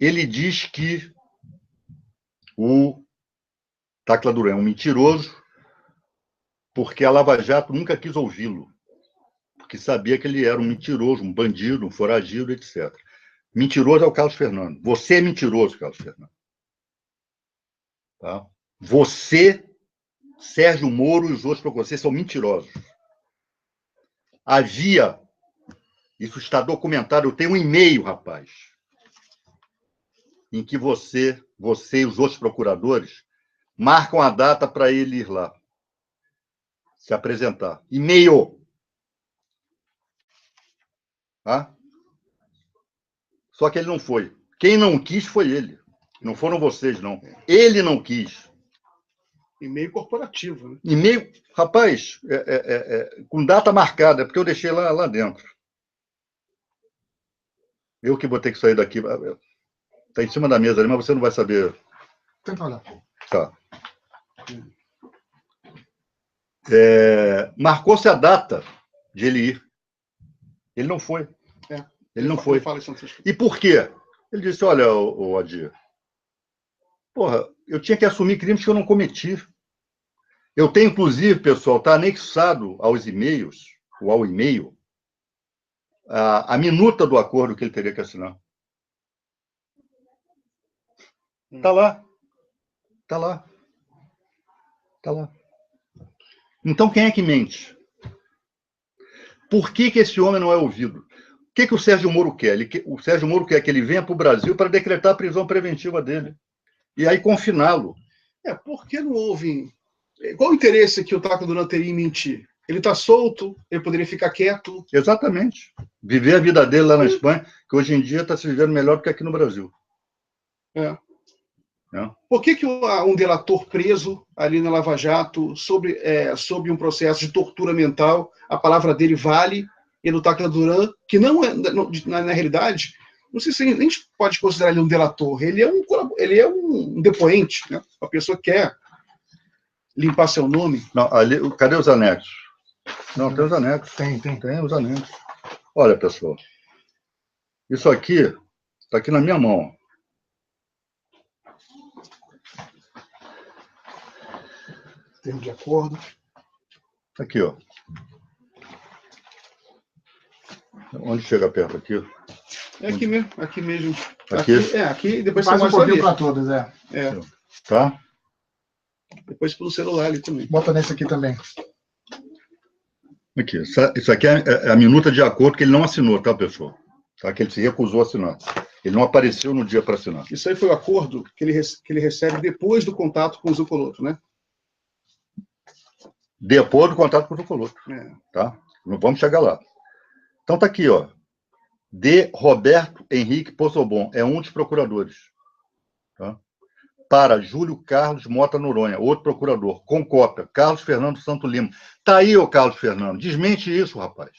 Ele diz que o Tacla Duran é um mentiroso porque a Lava Jato nunca quis ouvi-lo. Porque sabia que ele era um mentiroso, um bandido, um foragido, etc. Mentiroso é o Carlos Fernando. Você é mentiroso, Carlos Fernando. Tá? Você, Sérgio Moro e os outros para você são mentirosos. Isso está documentado, eu tenho um e-mail, rapaz, em que você e os outros procuradores marcam a data para ele ir lá se apresentar. E-mail. Tá? Só que ele não foi. Quem não quis foi ele. Não foram vocês, não. Ele não quis. E-mail corporativo, né? E-mail, rapaz, com data marcada, porque eu deixei lá dentro. Eu que vou ter que sair daqui. Está em cima da mesa ali, mas você não vai saber. Tenta olhar. Tá. Marcou-se a data de ele ir. Ele não foi. Ele não foi. E por quê? Ele disse, olha, o Adir, porra, eu tinha que assumir crimes que eu não cometi. Eu tenho, inclusive, pessoal, está anexado aos e-mails, ou ao e-mail, a minuta do acordo que ele teria que assinar. Está lá. Está lá. Está lá. Então, quem é que mente? Por que esse homem não é ouvido? O que o Sérgio Moro quer? O Sérgio Moro quer que ele venha para o Brasil para decretar a prisão preventiva dele. E aí confiná-lo. Por que não houve... Qual o interesse que o Tacla Duran teria em mentir? Ele está solto, ele poderia ficar quieto. Exatamente. Viver a vida dele lá na Espanha, que hoje em dia está se vivendo melhor do que aqui no Brasil. Por que um delator preso ali na Lava Jato, sob um processo de tortura mental, a palavra dele vale, e no Tacla Duran, que não é, na realidade, não sei se a gente pode considerar ele um delator, ele é um depoente, né? A pessoa quer limpar seu nome. Não, cadê os anexos? Não, tem os anexos. Tem os anexos. Olha, pessoal, isso aqui está aqui na minha mão. Termo de acordo. Aqui, ó. Onde chega perto aqui? É aqui mesmo, aqui mesmo. Aqui? Aqui, depois faz você um pouquinho para todas, Tá? Depois pelo celular ali também. Bota nesse aqui também. Aqui, isso aqui é a minuta de acordo que ele não assinou, tá, pessoal? Tá? Que ele se recusou a assinar. Ele não apareceu no dia para assinar. Isso aí foi o acordo que ele recebe depois do contato com o Zucoloto, né? Depois do contato com o Zucoloto. Tá? Não vamos chegar lá. Então tá aqui, ó. De Roberto Henrique Poçobon, é um dos procuradores. Tá? Para Júlio Carlos Mota Noronha, outro procurador, com cópia, Carlos Fernando Santo Lima. Tá aí, ô Carlos Fernando. Desmente isso, rapaz.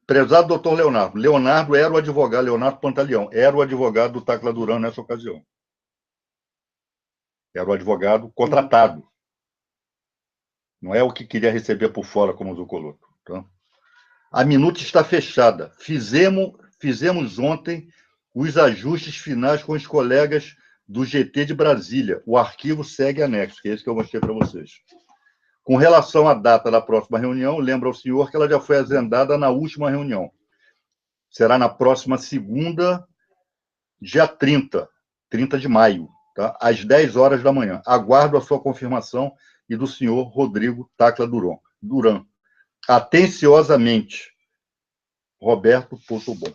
Prezado doutor Leonardo. Leonardo era o advogado, Leonardo Pantaleão, era o advogado do Tacla Duran nessa ocasião. Era o advogado contratado. Não é o que queria receber por fora, como o Zucoloto. Tá? A minuta está fechada. Fizemos ontem os ajustes finais com os colegas do GT de Brasília. O arquivo segue anexo, que é esse que eu mostrei para vocês. Com relação à data da próxima reunião, lembra ao senhor que ela já foi agendada na última reunião. Será na próxima segunda, dia 30 de maio, tá? Às 10 horas da manhã. Aguardo a sua confirmação e do senhor Rodrigo Tacla Duran. Atenciosamente, Roberto Poçobon.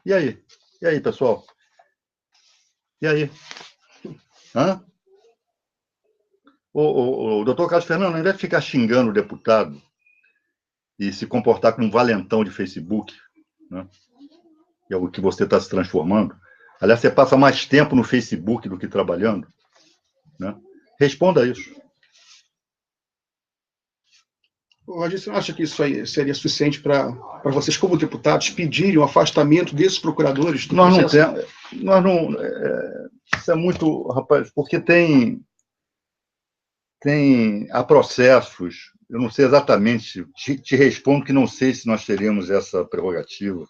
E aí? E aí, pessoal? E aí? Hã? O doutor Carlos Fernando, ao invés de ficar xingando o deputado e se comportar como um valentão de Facebook, né, que é o que você está se transformando, aliás, você passa mais tempo no Facebook do que trabalhando, né? Responda isso. Você não acha que isso aí seria suficiente para vocês, como deputados, pedirem o afastamento desses procuradores do processo? Nós não... isso é muito... Rapaz, porque há processos, eu não sei exatamente, te respondo que não sei se nós teremos essa prerrogativa.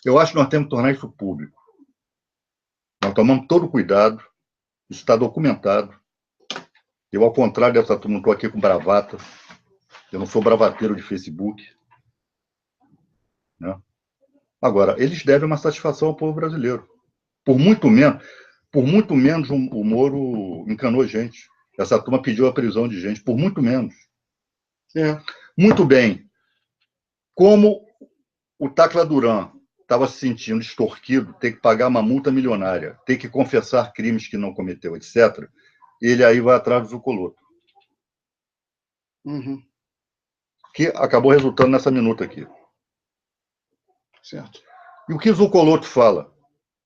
Eu acho que nós temos que tornar isso público. Nós tomamos todo o cuidado, isso está documentado. Eu, ao contrário dessa turma, não estou aqui com bravata, eu não sou bravateiro de Facebook. Né? Agora, eles devem uma satisfação ao povo brasileiro. Por muito menos o Moro encanou gente. Essa turma pediu a prisão de gente, por muito menos. Muito bem. Como o Tacla Duran estava se sentindo extorquido, tem que pagar uma multa milionária, tem que confessar crimes que não cometeu, etc., ele aí vai atrás do Zucoloto. Uhum. Que acabou resultando nessa minuta aqui. Certo. E o que o Zucoloto fala?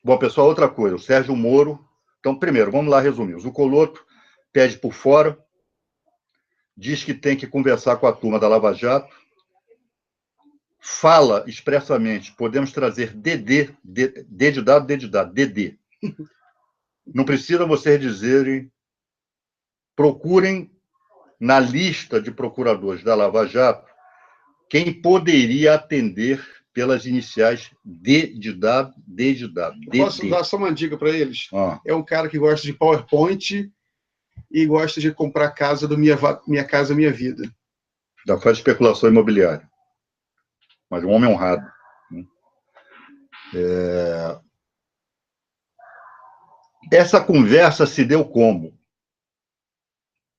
Bom, pessoal, outra coisa. O Sérgio Moro... Então, primeiro, vamos lá resumir. O Zucoloto pede por fora, diz que tem que conversar com a turma da Lava Jato, fala expressamente, podemos trazer DD, D de dado, DD. Não precisa vocês dizerem, procurem na lista de procuradores da Lava Jato quem poderia atender pelas iniciais D de dado, DD. Posso dar só uma dica para eles? É um cara que gosta de PowerPoint e gosta de comprar casa do Minha Casa Minha Vida. Já faz especulação imobiliária. Mas um homem honrado. Essa conversa se deu como?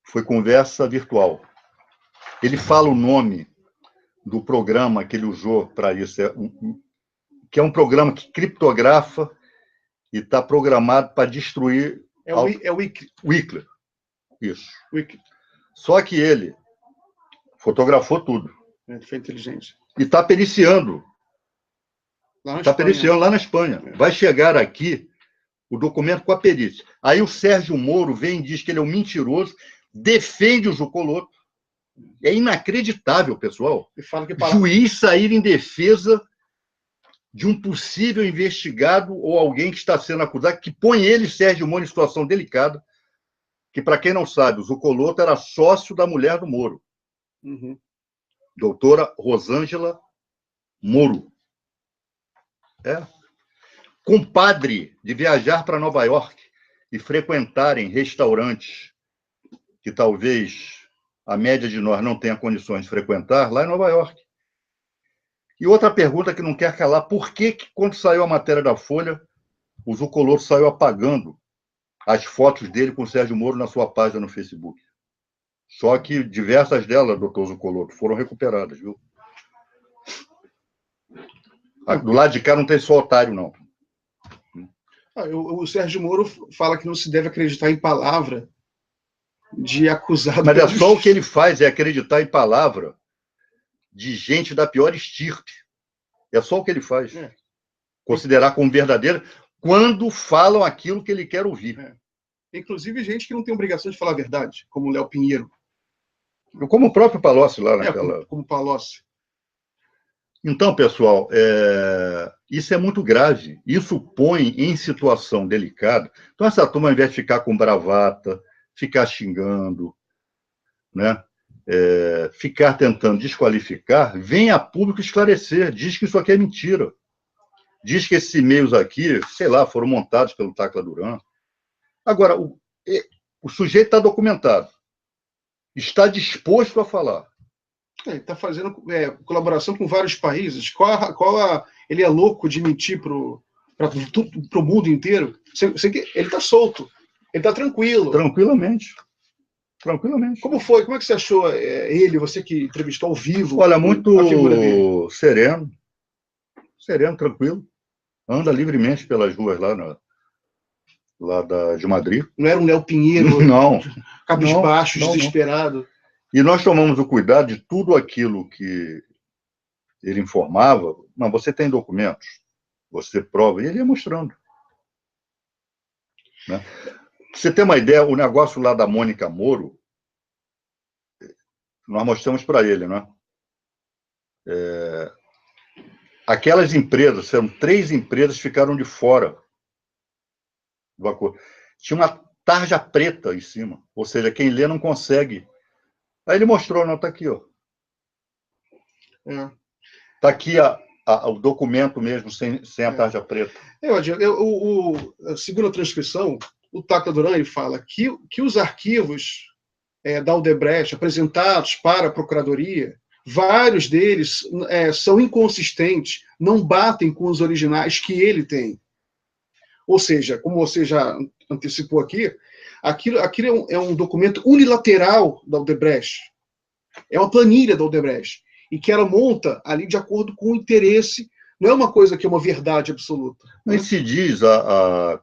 Foi conversa virtual. Ele fala o nome do programa que ele usou para isso, que é um programa que criptografa e está programado para destruir... É o Wickler. Isso. Wickler. Só que ele fotografou tudo. Foi inteligente. E está periciando. Está periciando lá na Espanha. Vai chegar aqui o documento com a perícia. Aí o Sérgio Moro vem e diz que ele é um mentiroso, defende o Zucoloto. É inacreditável, pessoal. E fala que juiz sair em defesa de um possível investigado ou alguém que está sendo acusado, que põe ele, Sérgio Moro, em situação delicada, que, para quem não sabe, o Zucoloto era sócio da mulher do Moro. Uhum. Doutora Rosângela Moro. Compadre de viajar para Nova York e frequentarem restaurantes que talvez a média de nós não tenha condições de frequentar, lá em Nova York. E outra pergunta que não quer calar, por que quando saiu a matéria da Folha, o Zucoloto saiu apagando as fotos dele com o Sérgio Moro na sua página no Facebook? Só que diversas delas, doutor Zucoloto, foram recuperadas, viu? Do lado de cá não tem só otário, não. O Sérgio Moro fala que não se deve acreditar em palavra de acusado. Mas é só o que ele faz, é acreditar em palavra de gente da pior estirpe. É só o que ele faz. Considerar como verdadeira quando falam aquilo que ele quer ouvir. Inclusive gente que não tem obrigação de falar a verdade, como o Léo Pinheiro. Como o próprio Palocci lá naquela... Como Palocci. Então, pessoal, isso é muito grave. Isso põe em situação delicada. Então, essa turma, ao invés de ficar com bravata, ficar xingando, né? Ficar tentando desqualificar, vem a público esclarecer, diz que isso aqui é mentira. Diz que esses e-mails aqui, sei lá, foram montados pelo Tacla Duran. Agora, o sujeito está documentado, está disposto a falar. Ele está fazendo colaboração com vários países. Ele é louco de mentir para o mundo inteiro. Ele está solto. Ele está tranquilo. Tranquilamente. Como foi? Como é que você achou você que entrevistou ao vivo? Olha, muito sereno. Sereno, tranquilo. Anda livremente pelas ruas lá de Madrid. Não era um Léo Pinheiro? Não. Cabisbaixo, desesperado. E nós tomamos o cuidado de tudo aquilo que ele informava. Não, você tem documentos, você prova, e ele ia mostrando. Né? Pra você ter uma ideia, o negócio lá da Mônica Moro, nós mostramos para ele, né? Aquelas empresas, são 3 empresas que ficaram de fora do acordo. Tinha uma tarja preta em cima, ou seja, quem lê não consegue. Aí ele mostrou, não, está aqui, ó. Está aqui o documento mesmo, sem a tarja preta. Segundo a transcrição, o Tacla Duran ele fala que os arquivos da Odebrecht apresentados para a Procuradoria, vários deles são inconsistentes, não batem com os originais que ele tem. Ou seja, como você já antecipou aqui, aquilo é um documento unilateral da Odebrecht. É uma planilha da Odebrecht. E que ela monta ali de acordo com o interesse. Não é uma coisa que é uma verdade absoluta. Mas se diz,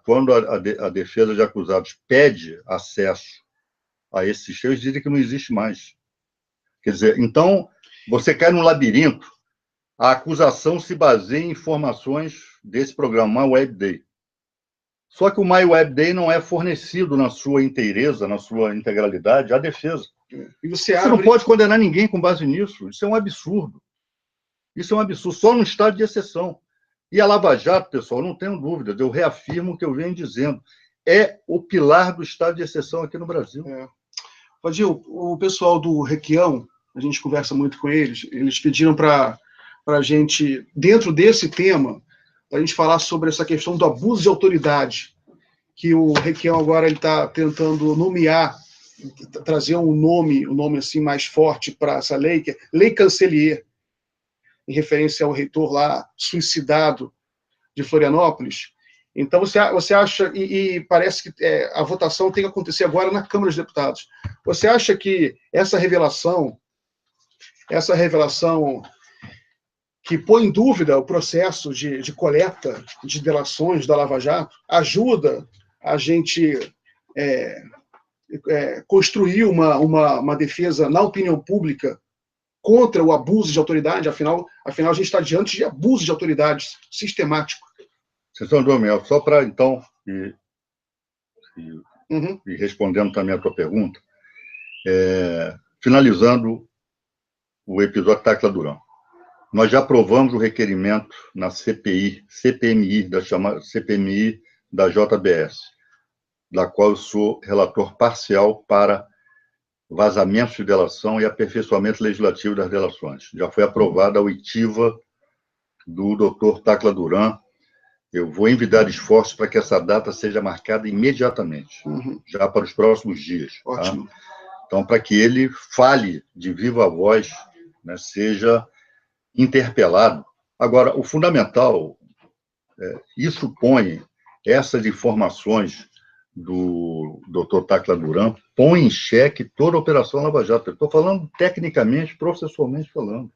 quando a defesa de acusados pede acesso a esses sistemas, dizem que não existe mais. Quer dizer, então, você cai num labirinto. A acusação se baseia em informações desse programa, MyWebDay. Só que o MyWebDay não é fornecido na sua inteireza, na sua integralidade, à defesa. E você não pode condenar ninguém com base nisso. Isso é um absurdo. Isso é um absurdo, só no estado de exceção. E a Lava Jato, pessoal, não tenho dúvidas, eu reafirmo o que eu venho dizendo. É o pilar do estado de exceção aqui no Brasil. Odil, o pessoal do Requião, a gente conversa muito com eles pediram para a gente, dentro desse tema, a gente falar sobre essa questão do abuso de autoridade, que o Requião agora está tentando nomear, trazer um nome assim mais forte para essa lei, que é Lei Cancelier, em referência ao reitor lá suicidado de Florianópolis. Então, você acha, e parece que a votação tem que acontecer agora na Câmara dos Deputados, você acha que essa revelação que põe em dúvida o processo de coleta de delações da Lava Jato ajuda a gente construir uma defesa na opinião pública contra o abuso de autoridade? Afinal a gente está diante de abuso de autoridade sistemático. Sessão do Mel, só para, então, e respondendo também a tua pergunta, finalizando o episódio Tacla Duran. Nós já aprovamos o requerimento na CPMI da JBS, da qual eu sou relator parcial para vazamentos de delação e aperfeiçoamento legislativo das delações. Já foi aprovada a oitiva do doutor Tacla Duran. Eu vou envidar esforços para que essa data seja marcada imediatamente, já para os próximos dias. Ótimo. Tá? Então, para que ele fale de viva voz, né, seja interpelado. Agora, o fundamental, isso põe essas informações do Dr. Tacla Duran põe em xeque toda a Operação Lava Jato. Estou falando tecnicamente, processualmente falando.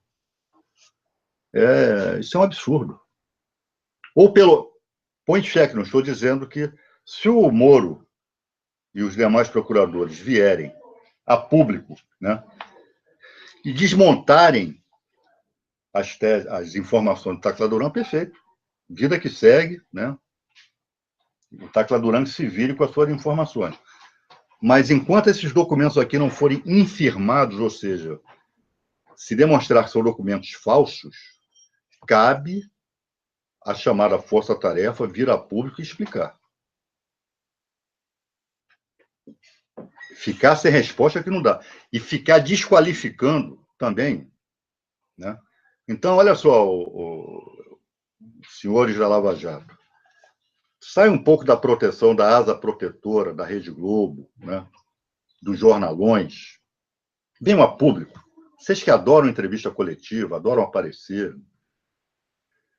Isso é um absurdo. Põe em xeque, não estou dizendo que se o Moro e os demais procuradores vierem a público, né, e desmontarem as informações do Tacla Duran, perfeito. Vida que segue, né? O Tacla Duran se vire com as suas informações. Mas enquanto esses documentos aqui não forem infirmados, ou seja, se demonstrar que são documentos falsos, cabe a chamada força-tarefa vir a público e explicar. Ficar sem resposta que não dá. E ficar desqualificando também, né? Então, olha só, senhores da Lava Jato, sai um pouco da proteção da asa protetora da Rede Globo, né, dos jornalões, venham a público. Vocês que adoram entrevista coletiva, adoram aparecer,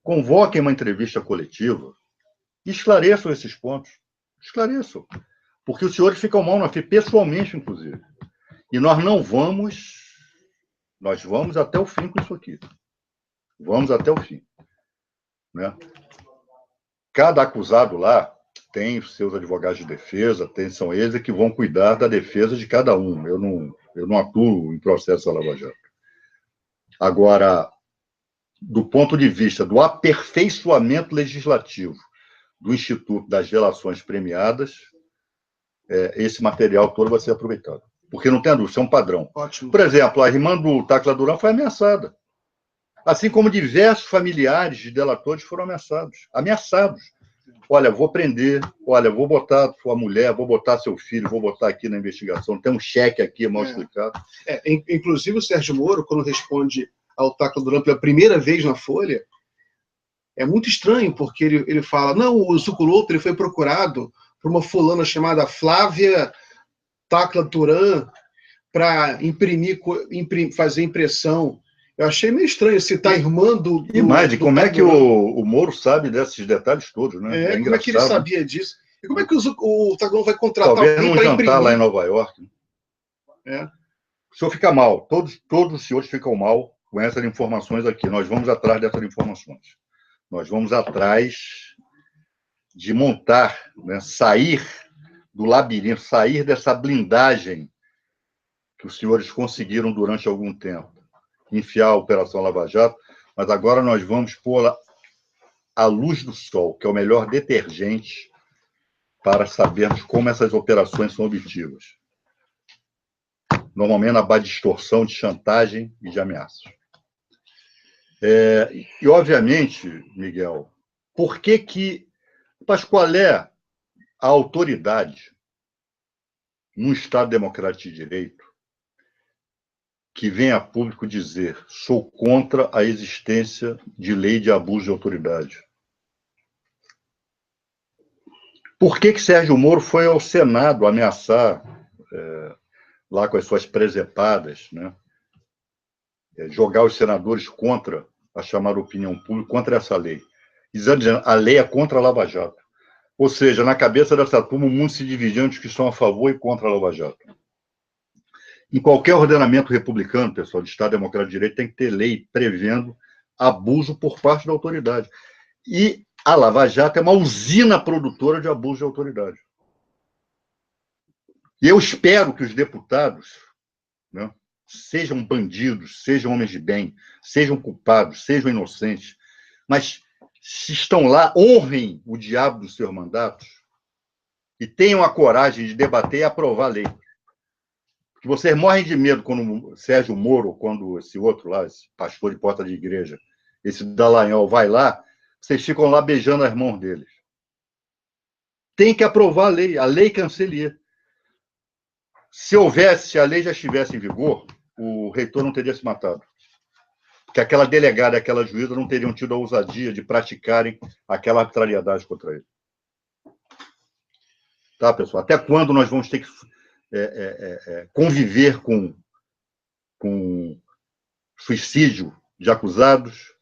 convoquem uma entrevista coletiva e esclareçam esses pontos. Esclareçam. Porque os senhores ficam mal na fé, pessoalmente, inclusive. E nós vamos até o fim com isso aqui. Vamos até o fim. Né? Cada acusado lá tem os seus advogados de defesa, são eles que vão cuidar da defesa de cada um. Eu não atuo em processo da Lava Jato. Agora, do ponto de vista do aperfeiçoamento legislativo do Instituto das Relações Premiadas, esse material todo vai ser aproveitado. Porque não tem dúvida, isso é um padrão. Ótimo. Por exemplo, a irmã do Tacla Duran foi ameaçada. Assim como diversos familiares de delatores foram ameaçados. Olha, vou prender, olha, vou botar sua mulher, vou botar seu filho, vou botar aqui na investigação, tem um cheque aqui mal explicado. Inclusive o Sérgio Moro, quando responde ao Tacla Duran pela primeira vez na Folha, é muito estranho, porque ele fala, não, o Zuculoto ele foi procurado por uma fulana chamada Flávia Tacla Duran para fazer impressão. Eu achei meio estranho citar a irmã do... E mais, como é que o Moro sabe desses detalhes todos, né? Como é que ele sabia disso? E como é que o Tacla vai contratar alguém para imprimir? Jantar lá em Nova York. O senhor fica mal. Todos os senhores ficam mal com essas informações aqui. Nós vamos atrás dessas informações. Nós vamos atrás de montar, né, sair do labirinto, sair dessa blindagem que os senhores conseguiram durante algum tempo. Enfiar a Operação Lava Jato, mas agora nós vamos pôr a luz do sol, que é o melhor detergente para sabermos como essas operações são objetivas. Normalmente na base de extorsão, de chantagem e de ameaças. E, obviamente, Miguel, mas qual é a autoridade num Estado democrático de direito que vem a público dizer sou contra a existência de lei de abuso de autoridade? Por que Sérgio Moro foi ao Senado ameaçar, lá com as suas presepadas, né, jogar os senadores contra a chamada opinião pública, contra essa lei? Dizendo, a lei é contra a Lava Jato. Ou seja, na cabeça dessa turma, o mundo se dividiu entre os que estão a favor e contra a Lava Jato. Em qualquer ordenamento republicano, pessoal, de Estado Democrático de Direito, tem que ter lei prevendo abuso por parte da autoridade. E a Lava Jato é uma usina produtora de abuso de autoridade. E eu espero que os deputados, né, sejam bandidos, sejam homens de bem, sejam culpados, sejam inocentes, mas se estão lá, honrem o diabo dos seus mandatos e tenham a coragem de debater e aprovar a lei. Que vocês morrem de medo quando o Sérgio Moro, quando esse outro lá, esse pastor de porta de igreja, esse Dallagnol vai lá, vocês ficam lá beijando as mãos deles. Tem que aprovar a lei Cancelier. Se a lei já estivesse em vigor, o reitor não teria se matado. Porque aquela delegada e aquela juíza não teriam tido a ousadia de praticarem aquela arbitrariedade contra ele. Tá, pessoal? Até quando nós vamos ter que conviver com suicídio de acusados,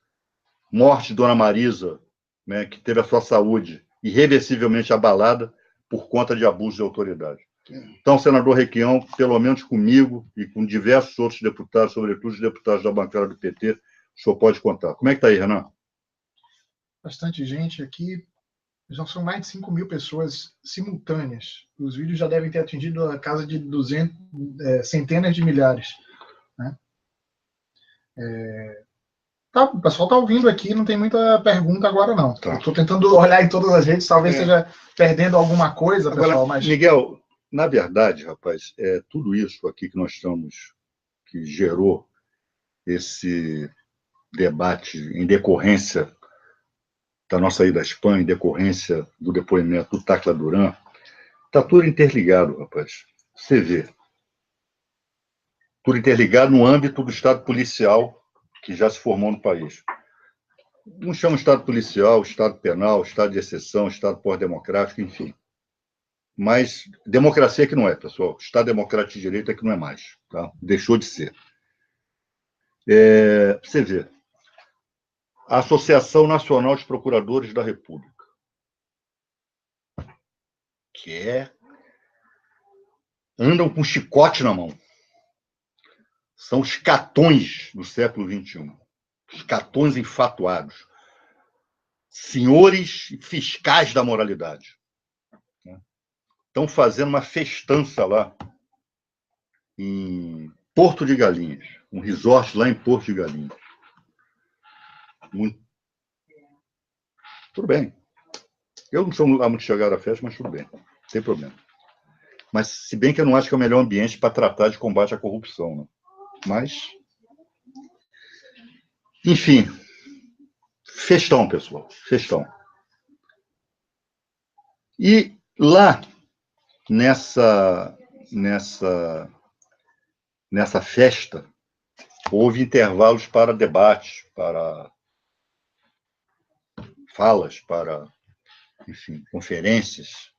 morte de Dona Marisa, né, que teve a sua saúde irreversivelmente abalada por conta de abuso de autoridade. Então, senador Requião, pelo menos comigo e com diversos outros deputados, sobretudo os deputados da bancada do PT, o senhor pode contar. Como é que está aí, Renan? Bastante gente aqui. Já são mais de 5 mil pessoas simultâneas. Os vídeos já devem ter atingido a casa de centenas de milhares. Né? O pessoal está ouvindo aqui, não tem muita pergunta agora, não. Tá. Estou tentando olhar em todas as redes, talvez esteja perdendo alguma coisa, agora, pessoal. Mas... Miguel, na verdade, rapaz, tudo isso aqui que nós estamos, que gerou esse debate em decorrência da nossa ida à Espanha, em decorrência do depoimento do Tacla Duran, está tudo interligado, rapaz. Você vê. Tudo interligado no âmbito do Estado policial que já se formou no país. Não chama Estado policial, Estado penal, Estado de exceção, Estado pós-democrático, enfim. Mas democracia que não é, pessoal. Estado democrático de direito é que não é mais. Tá? Deixou de ser. Você vê. A Associação Nacional dos Procuradores da República, que andam com chicote na mão. São os catões do século XXI. Os catões enfatuados. Senhores fiscais da moralidade. Estão fazendo uma festança lá em Porto de Galinhas. Um resort lá em Porto de Galinhas. Tudo bem. Eu não sou lá muito chegado à festa, mas tudo bem. Não tem problema. Mas, se bem que eu não acho que é o melhor ambiente para tratar de combate à corrupção. Né? Mas, enfim, festão, pessoal. Festão. E lá, nessa festa, houve intervalos para debate, para falas, para, enfim, conferências.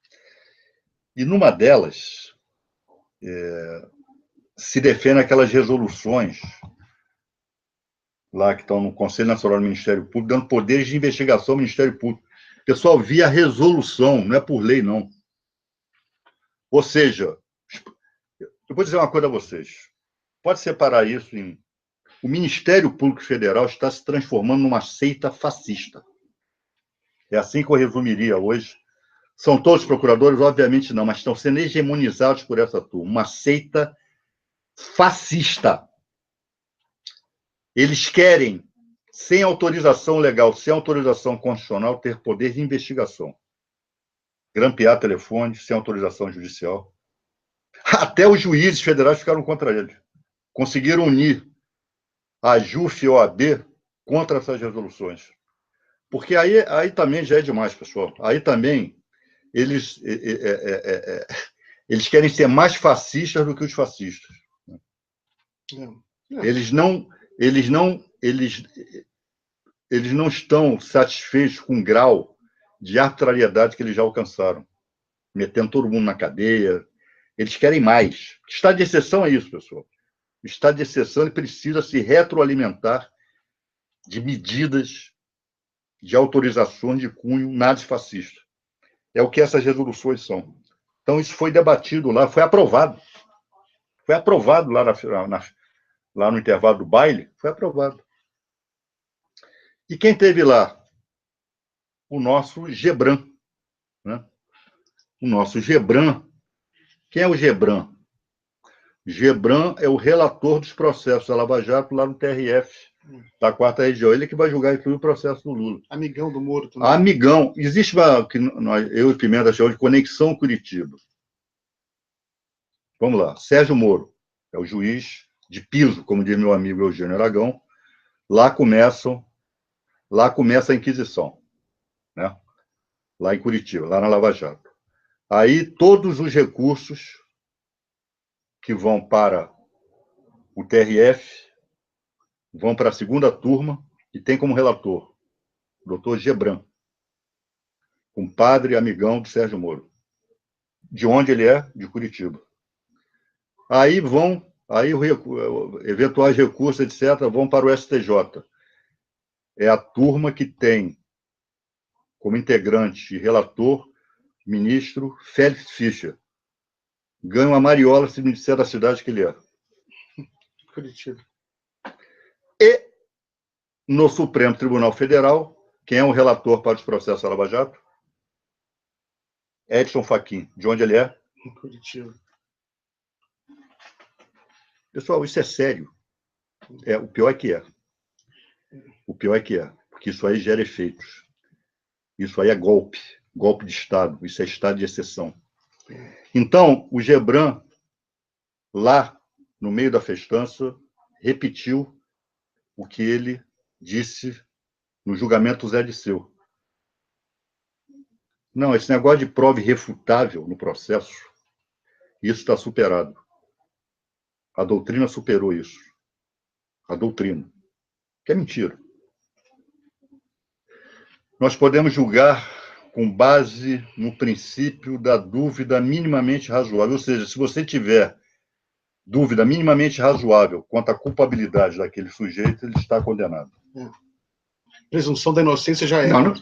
E numa delas se defende aquelas resoluções lá que estão no Conselho Nacional do Ministério Público, dando poderes de investigação ao Ministério Público. Pessoal, via resolução, não é por lei, não. Ou seja, eu vou dizer uma coisa a vocês. Pode separar isso em... O Ministério Público Federal está se transformando numa seita fascista. É assim que eu resumiria hoje. São todos procuradores? Obviamente não, mas estão sendo hegemonizados por essa turma. Uma seita fascista. Eles querem, sem autorização legal, sem autorização constitucional, ter poder de investigação. Grampear telefone, sem autorização judicial. Até os juízes federais ficaram contra ele. Conseguiram unir a JUF e a OAB contra essas resoluções. Porque aí também já é demais, pessoal. Aí também eles querem ser mais fascistas do que os fascistas. Eles não estão satisfeitos com o grau de arbitrariedade que eles já alcançaram, metendo todo mundo na cadeia. Eles querem mais. Estado de exceção é isso, pessoal. O estado de exceção ele precisa se retroalimentar de medidas, de autorizações de cunho nazifascista. É o que essas resoluções são. Então, isso foi debatido lá, foi aprovado. Foi aprovado lá, lá no intervalo do baile, foi aprovado. E quem teve lá? O nosso Gebran. Né? O nosso Gebran. Quem é o Gebran? Gebran é o relator dos processos da Lava Jato lá no TRF, da 4ª Região. Ele que vai julgar inclusive o processo do Lula. Amigão do Moro também. Amigão. Existe eu e Pimenta chamamos de Conexão Curitiba. Vamos lá. Sérgio Moro é o juiz de piso, como diz meu amigo Eugênio Aragão. Lá começa a Inquisição. Né? Lá em Curitiba, lá na Lava Jato. Aí todos os recursos que vão para o TRF vão para a 2ª turma e tem como relator o doutor Gebran, compadre e amigão do Sérgio Moro. De onde ele é? De Curitiba. Aí eventuais recursos, etc., vão para o STJ. É a turma que tem como integrante e relator ministro Félix Fischer, ganha uma mariola se me disser da cidade que ele é. Curitiba. E, no Supremo Tribunal Federal, quem é o relator para os processos Lava Jato? Edson Fachin. De onde ele é? Curitiba. Pessoal, isso é sério. O pior é que é. O pior é que é. Porque isso aí gera efeitos. Isso aí é golpe. Golpe de Estado. Isso é estado de exceção. Então, o Gebran, lá no meio da festança, repetiu o que ele disse no julgamento Zé Disseu. Não, esse negócio de prova irrefutável no processo, isso está superado. A doutrina superou isso. A doutrina. Que é mentira. Nós podemos julgar com base no princípio da dúvida minimamente razoável. Ou seja, se você tiver dúvida minimamente razoável quanto à culpabilidade daquele sujeito, ele está condenado. Presunção da inocência já é. Não.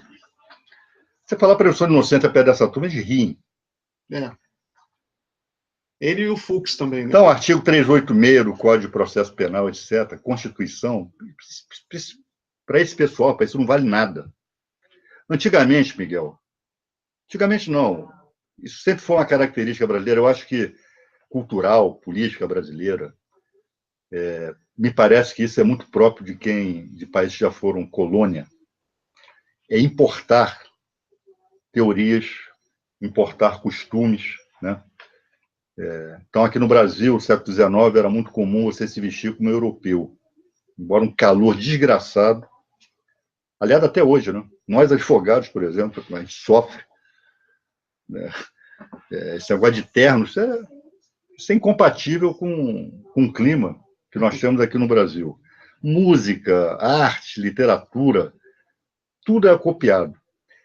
Você falar presunção de inocência perto dessa turma, eles riem. Ele e o Fux também, né? Então, artigo 386 do Código de Processo Penal, etc., Constituição, para esse pessoal, para isso não vale nada. Antigamente, Miguel, antigamente não, isso sempre foi uma característica brasileira, eu acho que cultural, política brasileira, me parece que isso é muito próprio de países que já foram colônia, é importar teorias, importar costumes, né? Então, aqui no Brasil, no século XIX, era muito comum você se vestir como europeu, embora um calor desgraçado, aliás, até hoje, né? Nós, advogados, por exemplo, a gente sofre, né? Esse negócio de terno, isso é incompatível com o clima que nós temos aqui no Brasil. Música, arte, literatura, tudo é copiado.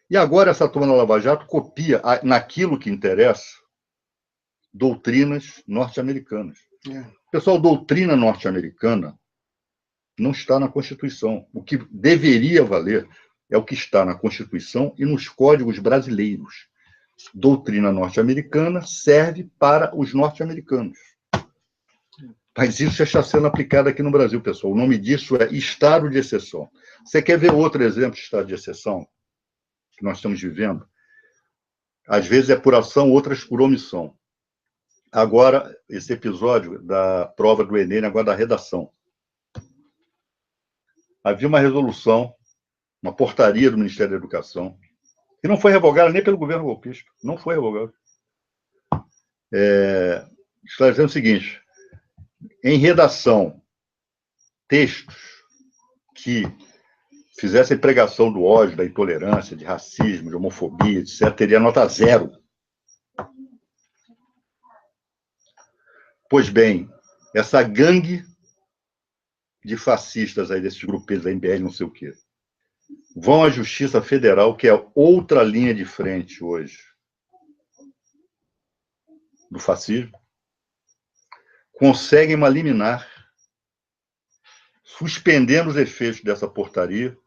E agora essa turma da Lava Jato copia, naquilo que interessa, doutrinas norte-americanas. Pessoal, doutrina norte-americana não está na Constituição. O que deveria valer é o que está na Constituição e nos códigos brasileiros. Doutrina norte-americana serve para os norte-americanos. Mas isso já está sendo aplicado aqui no Brasil, pessoal. O nome disso é estado de exceção. Você quer ver outro exemplo de estado de exceção que nós estamos vivendo? Às vezes é por ação, outras por omissão. Agora, esse episódio da prova do Enem, agora da redação. Havia uma resolução, uma portaria do Ministério da Educação, que não foi revogada nem pelo governo golpista. Não foi revogada. Esclarecendo o seguinte: em redação, textos que fizessem pregação do ódio, da intolerância, de racismo, de homofobia, etc., teria nota 0. Pois bem, essa gangue de fascistas aí, desses grupos da MBL, não sei o quê, vão à Justiça Federal, que é outra linha de frente hoje do fascismo, conseguem uma liminar, suspendendo os efeitos dessa portaria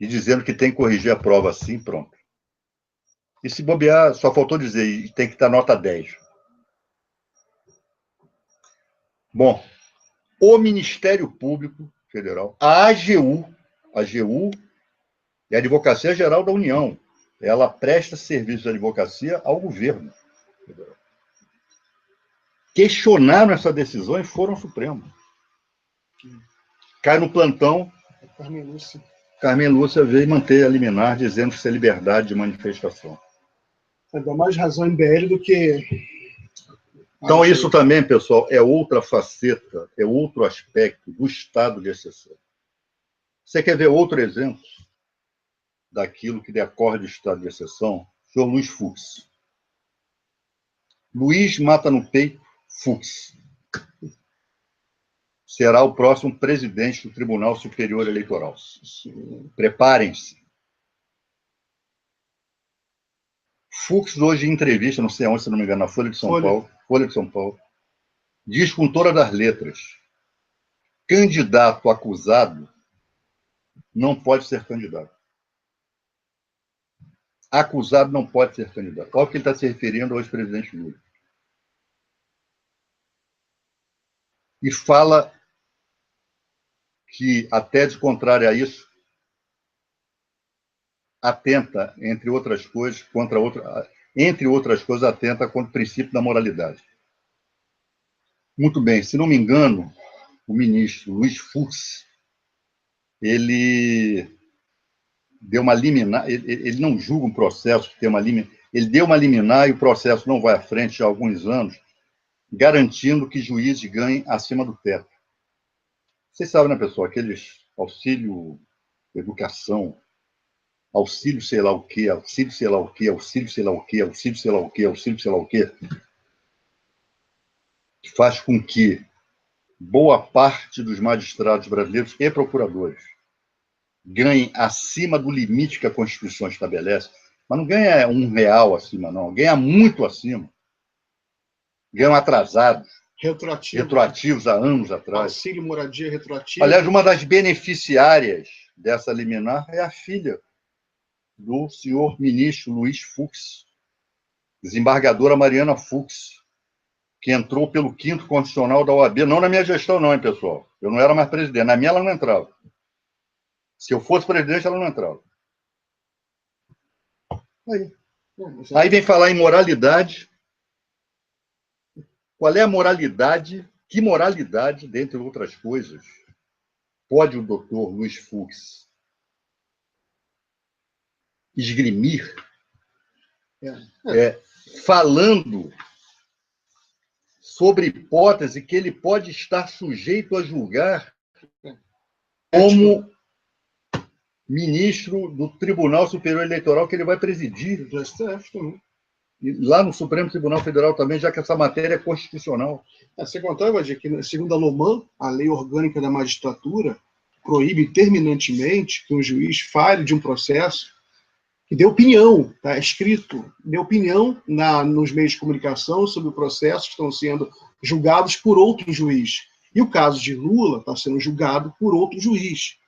e dizendo que tem que corrigir a prova assim, pronto. E se bobear, só faltou dizer, tem que estar nota 10. Bom, o Ministério Público Federal, a AGU é a Advocacia Geral da União. Ela presta serviço de advocacia ao governo federal. Questionaram essa decisão e foram ao Supremo. Cai no plantão, Carmen Lúcia veio manter a liminar, dizendo que isso é liberdade de manifestação. Dá mais razão em BL do que... Então, isso também, pessoal, é outra faceta, é outro aspecto do estado de exceção. Você quer ver outro exemplo daquilo que decorre do estado de exceção? O senhor Luiz Fux. Luiz mata no peito Fux. Será o próximo presidente do Tribunal Superior Eleitoral. Preparem-se. Fux, hoje, em entrevista, não sei aonde, se não me engano, na Folha de São Paulo, diz com todas as letras: candidato acusado não pode ser candidato. acusado não pode ser candidato. Olha o que ele está se referindo ao ex-presidente Lula. E fala que a tese contrária a isso atenta, entre outras coisas, atenta contra o princípio da moralidade. Muito bem, se não me engano, o ministro Luiz Fux, ele deu uma liminar, ele não julga um processo que tem uma liminar, ele deu uma liminar e o processo não vai à frente há alguns anos, garantindo que juízes ganhem acima do teto. Vocês sabem, né, pessoal, aqueles auxílio educação, auxílio sei lá o quê, auxílio sei lá o quê, auxílio sei lá o quê, auxílio sei lá o quê, auxílio sei lá o quê, que faz com que boa parte dos magistrados brasileiros e procuradores ganhem acima do limite que a Constituição estabelece, mas não ganha R$1 acima, não, ganha muito acima. Ganham atrasados, retroativos há anos atrás. Auxílio moradia retroativo. Aliás, uma das beneficiárias dessa liminar é a filha do senhor ministro Luiz Fux, desembargadora Mariana Fux, que entrou pelo 5º Constitucional da OAB, não na minha gestão não, hein, pessoal? Eu não era mais presidente. Na minha ela não entrava. Se eu fosse presidente, ela não entrava. Aí vem falar em moralidade. Qual é a moralidade? Que moralidade, dentre outras coisas, pode o doutor Luiz Fux esgrimir falando sobre hipótese que ele pode estar sujeito a julgar como ministro do Tribunal Superior Eleitoral que ele vai presidir. Do STF também. E lá no Supremo Tribunal Federal também, já que essa matéria é constitucional. Você contava, de que, segundo a LOMAN, a Lei Orgânica da Magistratura proíbe terminantemente que um juiz fale de um processo que dê opinião, está escrito, dê opinião nos meios de comunicação sobre processos que estão sendo julgados por outro juiz. E o caso de Lula está sendo julgado por outro juiz.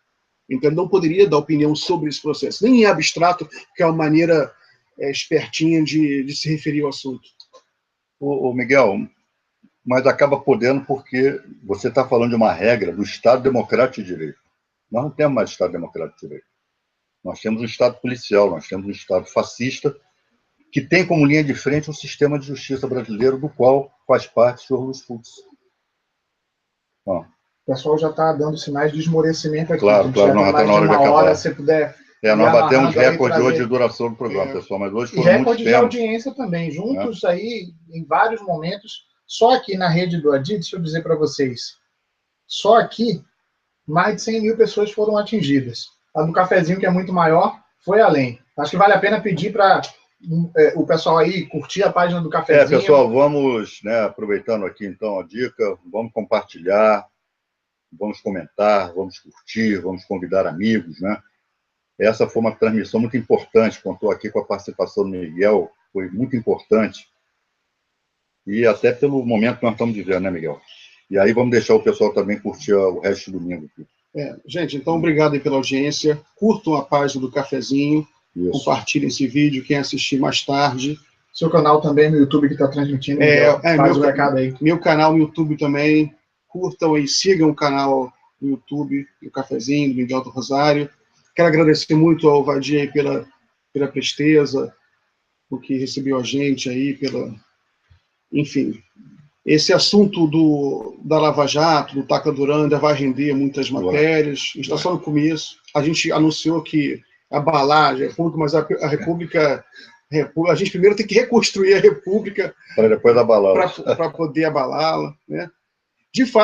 Então, ele não poderia dar opinião sobre esse processo, nem em abstrato, que é uma maneira espertinha de se referir ao assunto. Ô Miguel, mas acaba podendo porque você está falando de uma regra do Estado Democrático de Direito. Nós não temos mais Estado Democrático de Direito. Nós temos um Estado policial, nós temos um Estado fascista, que tem como linha de frente um sistema de justiça brasileiro, do qual faz parte o senhor Luiz Fux. O pessoal já está dando sinais de esmorecimento aqui. Claro, nós já está na hora de acabar. Se puder... nós batemos recorde hoje de duração do programa, pessoal, mas hoje foram muitos temas. E recorde de audiência também, juntos aí, em vários momentos. Só aqui na rede do Adi, deixa eu dizer para vocês, só aqui, mais de 100 mil pessoas foram atingidas. A do cafezinho, que é muito maior, foi além. Acho que vale a pena pedir para o pessoal aí curtir a página do cafezinho. Pessoal, vamos, aproveitando aqui então a dica, vamos compartilhar, vamos comentar, vamos curtir, vamos convidar amigos, né? Essa foi uma transmissão muito importante, contou aqui com a participação do Miguel, foi muito importante. E até pelo momento que nós estamos vivendo, né, Miguel? E aí vamos deixar o pessoal também curtir o resto do domingo aqui. Gente, então obrigado aí pela audiência. Curtam a página do Cafezinho, compartilhem esse vídeo, quem assistir mais tarde. Seu canal também no YouTube que está transmitindo. Faz o recado aí. Meu canal no YouTube também. Curtam e sigam o canal no YouTube do Cafezinho, do Miguel do Rosário. Quero agradecer muito ao Vadir aí pela presteza, por que recebeu a gente aí, enfim, esse assunto da Lava Jato, do Tacla Duran, ainda vai render muitas matérias. A gente está só no começo. A gente anunciou que abalar a República, mas a República, a gente primeiro tem que reconstruir a República para depois abalá-la, para poder abalá-la, né?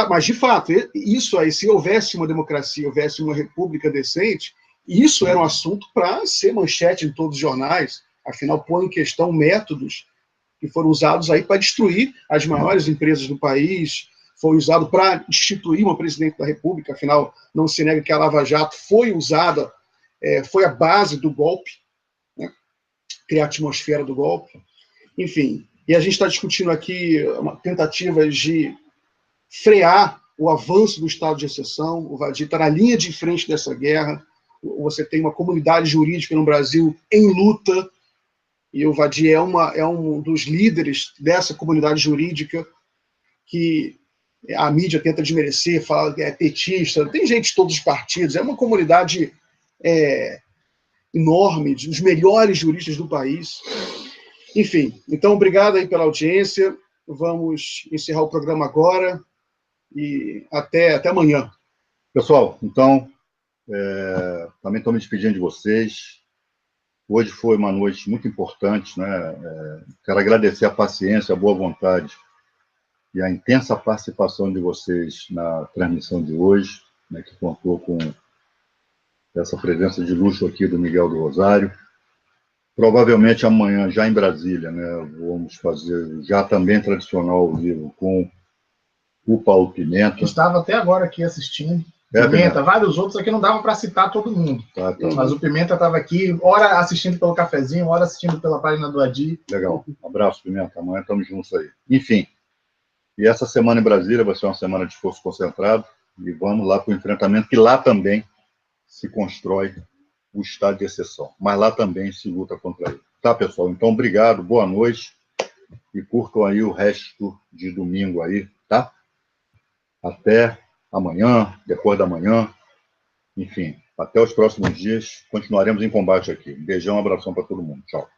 Mas, de fato, isso aí, se houvesse uma democracia, houvesse uma república decente, isso era um assunto para ser manchete em todos os jornais, afinal, põe em questão métodos que foram usados aí para destruir as maiores empresas do país, foi usado para instituir uma presidente da República, afinal, não se nega que a Lava Jato foi usada, foi a base do golpe, né? Criar a atmosfera do golpe, enfim. E a gente está discutindo aqui tentativas de frear o avanço do estado de exceção. O Vadir está na linha de frente dessa guerra. Você tem uma comunidade jurídica no Brasil em luta, E o Vadi é um dos líderes dessa comunidade jurídica que a mídia tenta desmerecer, fala que é petista, tem gente de todos os partidos, é uma comunidade enorme, dos melhores juristas do país. Enfim, então obrigado aí pela audiência, vamos encerrar o programa agora e até amanhã. Pessoal, então, também estou me despedindo de vocês. Hoje foi uma noite muito importante, né? Quero agradecer a paciência, a boa vontade e a intensa participação de vocês na transmissão de hoje, né, que contou com essa presença de luxo aqui do Miguel do Rosário. Provavelmente amanhã, já em Brasília, né, vamos fazer já também tradicional ao vivo com o Paulo Pimenta. Estava até agora aqui assistindo. Pimenta, vários outros aqui, não dava para citar todo mundo. Tá. Mas o Pimenta estava aqui, hora assistindo pelo cafezinho, hora assistindo pela página do Adi. Legal. Um abraço, Pimenta. Amanhã estamos juntos aí. Enfim, e essa semana em Brasília vai ser uma semana de esforço concentrado e vamos lá para o enfrentamento, que lá também se constrói o estado de exceção. Mas lá também se luta contra ele. Tá, pessoal? Então, obrigado, boa noite e curtam aí o resto de domingo aí, tá? Até amanhã, depois da manhã, enfim, até os próximos dias, continuaremos em combate aqui. Beijão, abração para todo mundo. Tchau.